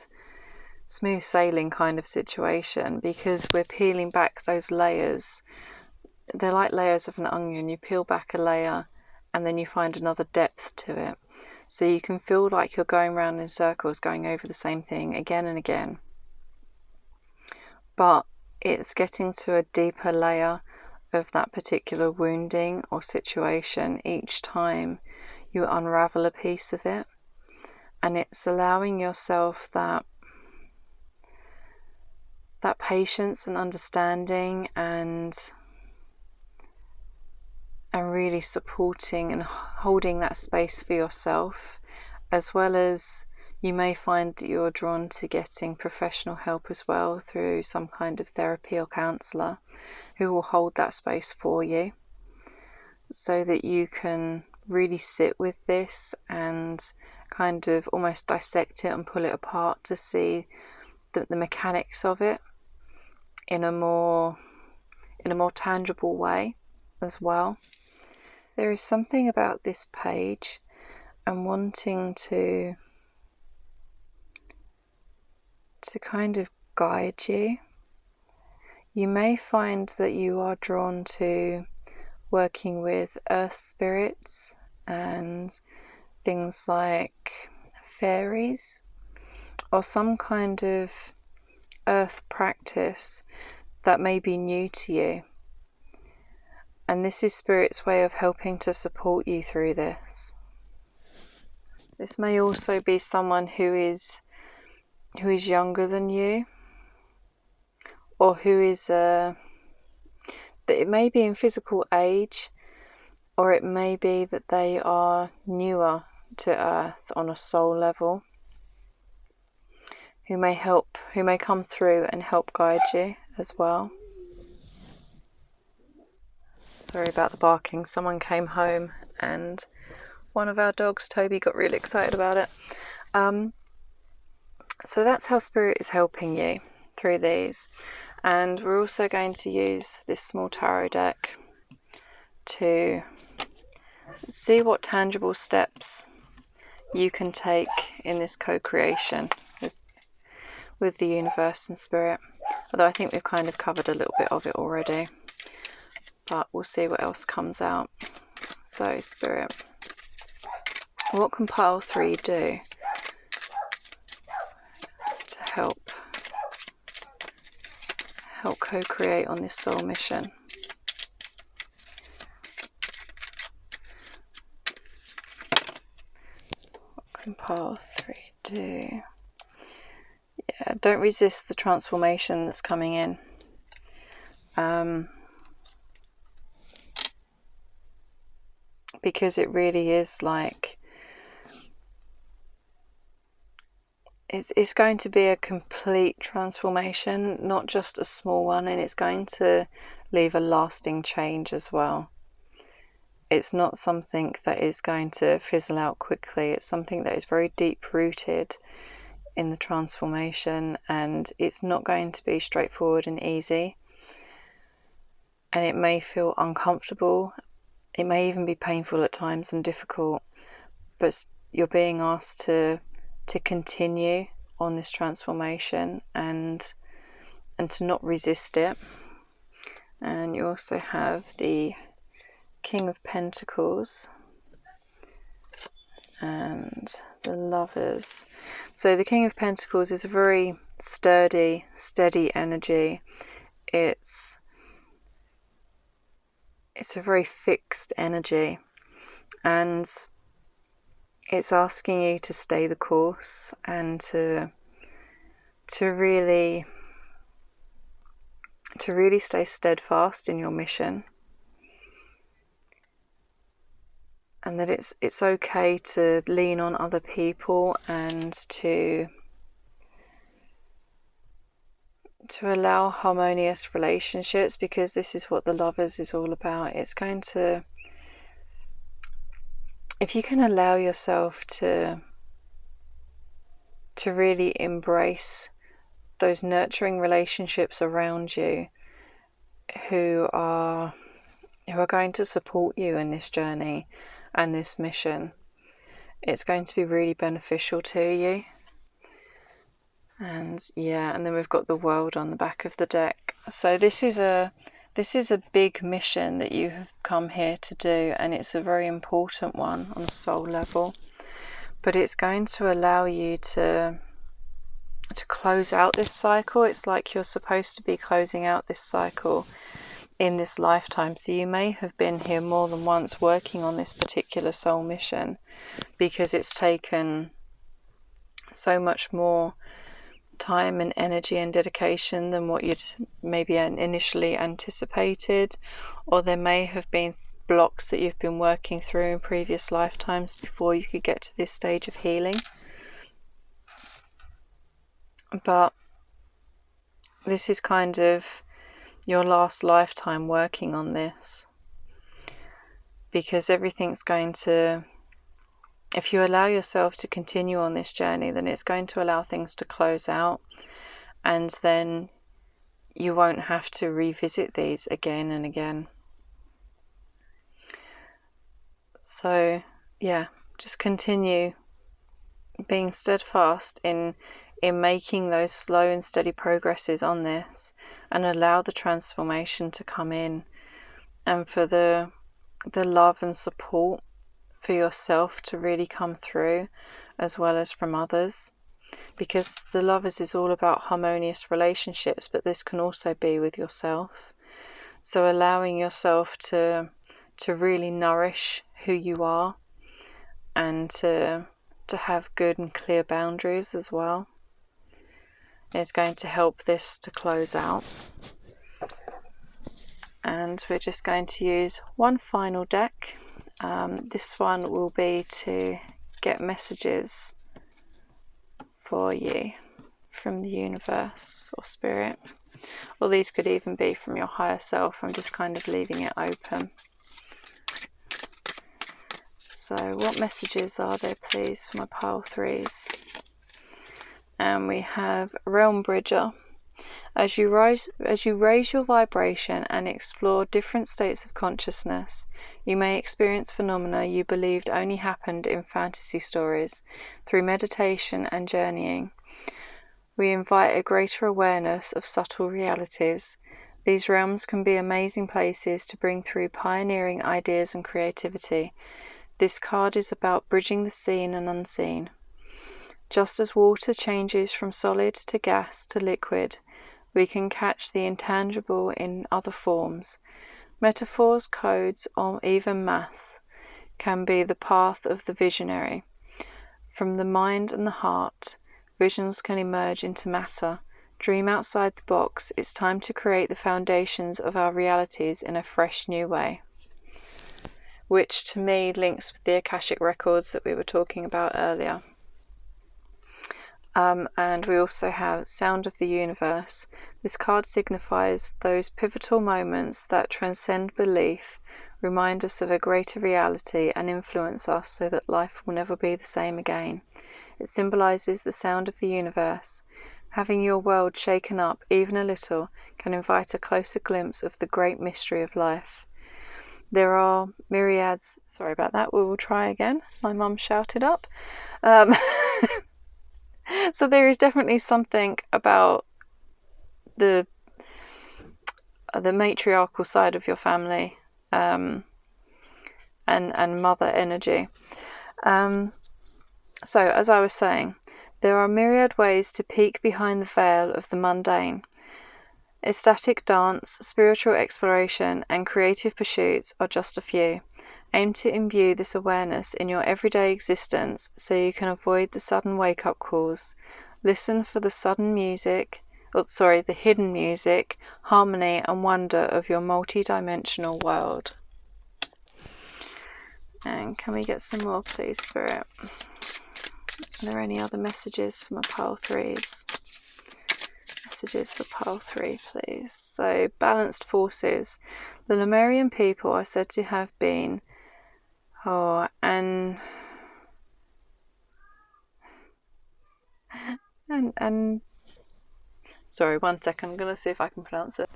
A: sailing kind of situation, because we're peeling back those layers. They're like layers of an onion. You peel back a layer and then you find another depth to it. So you can feel like you're going round in circles, going over the same thing again and again. But it's getting to a deeper layer of that particular wounding or situation each time you unravel a piece of it. And it's allowing yourself that patience and understanding and and really supporting and holding that space for yourself, as well as you may find that you're drawn to getting professional help as well through some kind of therapy or counsellor who will hold that space for you, so that you can really sit with this and kind of almost dissect it and pull it apart to see the mechanics of it in a more tangible way as well. There is something about this page and wanting to kind of guide you. You may find that you are drawn to working with earth spirits and things like fairies, or some kind of earth practice that may be new to you. And this is Spirit's way of helping to support you through this. This may also be someone who is younger than you, or who is that it may be in physical age, or it may be that they are newer to Earth on a soul level, who may come through and help guide you as well. Sorry about the barking. Someone came home and one of our dogs, Toby, got really excited about it. So that's how Spirit is helping you through these. And we're also going to use this small tarot deck to see what tangible steps you can take in this co-creation with the universe and Spirit. Although I think we've kind of covered a little bit of it already. But we'll see what else comes out. So, Spirit, what can pile 3 do to help co-create on this soul mission? What can pile 3 do? Yeah, don't resist the transformation that's coming in. Because it really is like, it's going to be a complete transformation, not just a small one, and it's going to leave a lasting change as well. It's not something that is going to fizzle out quickly. It's something that is very deep rooted in the transformation, and it's not going to be straightforward and easy, and it may feel uncomfortable. It may even be painful at times and difficult, but you're being asked to continue on this transformation and to not resist it. And you also have the King of Pentacles and the Lovers. So the King of Pentacles is a very sturdy, steady energy. It's a very fixed energy, and it's asking you to stay the course and to really stay steadfast in your mission, and that it's okay to lean on other people and to allow harmonious relationships, because this is what the Lovers is all about. It's going to, if you can allow yourself to really embrace those nurturing relationships around you who are going to support you in this journey and this mission, it's going to be really beneficial to you. And yeah, and then we've got the World on the back of the deck. So this is a big mission that you have come here to do, and it's a very important one on a soul level. But it's going to allow you to close out this cycle. It's like you're supposed to be closing out this cycle in this lifetime. So you may have been here more than once working on this particular soul mission, because it's taken so much more time and energy and dedication than what you'd maybe initially anticipated, or there may have been blocks that you've been working through in previous lifetimes before you could get to this stage of healing. But this is kind of your last lifetime working on this, because everything's going to, if you allow yourself to continue on this journey, then it's going to allow things to close out, and then you won't have to revisit these again and again. So yeah, just continue being steadfast in making those slow and steady progresses on this, and allow the transformation to come in, and for the love and support for yourself to really come through, as well as from others, because the Lovers is all about harmonious relationships, but this can also be with yourself. So allowing yourself to really nourish who you are, and to have good and clear boundaries as well, is going to help this to close out. And we're just going to use one final deck. This one will be to get messages for you from the universe or spirit, or these could even be from your higher self. I'm just kind of leaving it open. So what messages are there, please, for my pile 3s? And we have Realm Bridger. As you raise your vibration and explore different states of consciousness, you may experience phenomena you believed only happened in fantasy stories. Through meditation and journeying, we invite a greater awareness of subtle realities. These realms can be amazing places to bring through pioneering ideas and creativity. This card is about bridging the seen and unseen. Just as water changes from solid to gas to liquid, we can catch the intangible in other forms. Metaphors, codes, or even maths can be the path of the visionary. From the mind and the heart, visions can emerge into matter. Dream outside the box. It's time to create the foundations of our realities in a fresh new way. Which to me links with the Akashic records that we were talking about earlier. And we also have Sound of the Universe. This card signifies those pivotal moments that transcend belief, remind us of a greater reality, and influence us so that life will never be the same again. It symbolizes the sound of the universe. Having your world shaken up even a little can invite a closer glimpse of the great mystery of life. There are myriads... Sorry about that, we will try again, as my mum shouted up. So there is definitely something about the matriarchal side of your family, and mother energy. So as I was saying, there are myriad ways to peek behind the veil of the mundane. Ecstatic dance, spiritual exploration, and creative pursuits are just a few. Aim to imbue this awareness in your everyday existence so you can avoid the sudden wake-up calls. Listen for the the hidden music, harmony, and wonder of your multi-dimensional world. And can we get some more, please, Spirit? Are there any other messages for my pile 3s? Messages for pile 3, please. So, balanced forces. The Lemurian people are said to have been and sorry, one second, I'm going to see if I can pronounce it.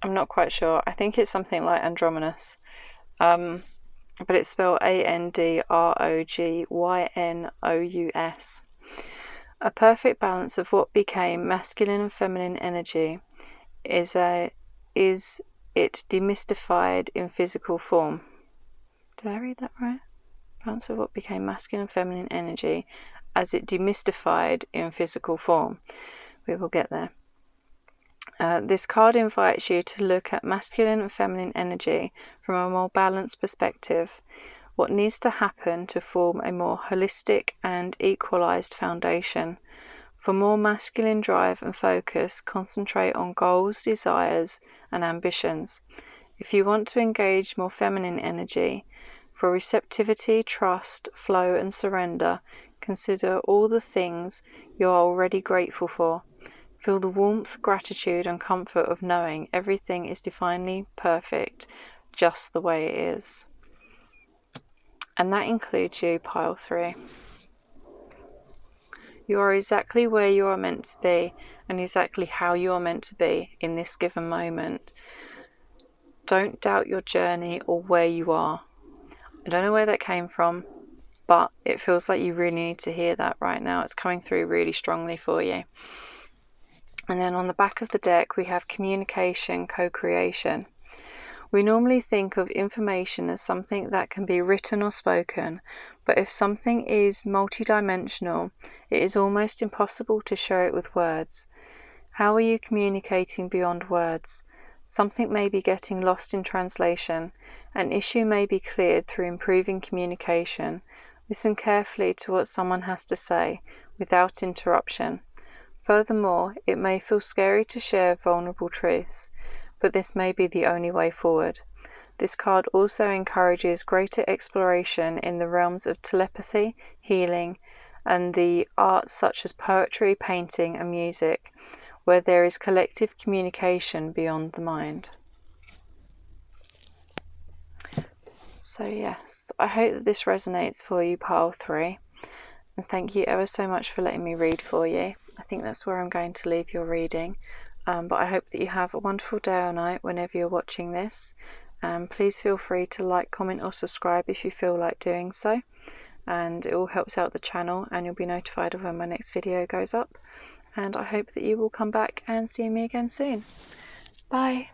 A: I'm not quite sure. I think it's something like Andromedus, but it's spelled Androgynous. A perfect balance of what became masculine and feminine energy. Is it demystified in physical form? Did I read that right? Balance of what became masculine and feminine energy as it demystified in physical form. We will get there. This card invites you to look at masculine and feminine energy from a more balanced perspective. What needs to happen to form a more holistic and equalized foundation. For more masculine drive and focus, concentrate on goals, desires, and ambitions. If you want to engage more feminine energy, for receptivity, trust, flow and surrender, consider all the things you are already grateful for. Feel the warmth, gratitude and comfort of knowing everything is divinely perfect, just the way it is. And that includes you, pile 3. You are exactly where you are meant to be and exactly how you are meant to be in this given moment. Don't doubt your journey or where you are. I don't know where that came from, but it feels like you really need to hear that right now. It's coming through really strongly for you. And then on the back of the deck, we have communication, co-creation. We normally think of information as something that can be written or spoken, but if something is multidimensional, it is almost impossible to show it with words. How are you communicating beyond words? Something may be getting lost in translation. An issue may be cleared through improving communication. Listen carefully to what someone has to say, without interruption. Furthermore, it may feel scary to share vulnerable truths, but this may be the only way forward. This card also encourages greater exploration in the realms of telepathy, healing, and the arts such as poetry, painting, and music, where there is collective communication beyond the mind. So yes, I hope that this resonates for you, pile 3. And thank you ever so much for letting me read for you. I think that's where I'm going to leave your reading. But I hope that you have a wonderful day or night whenever you're watching this. Please feel free to like, comment or subscribe if you feel like doing so. And it all helps out the channel and you'll be notified of when my next video goes up. And I hope that you will come back and see me again soon. Bye.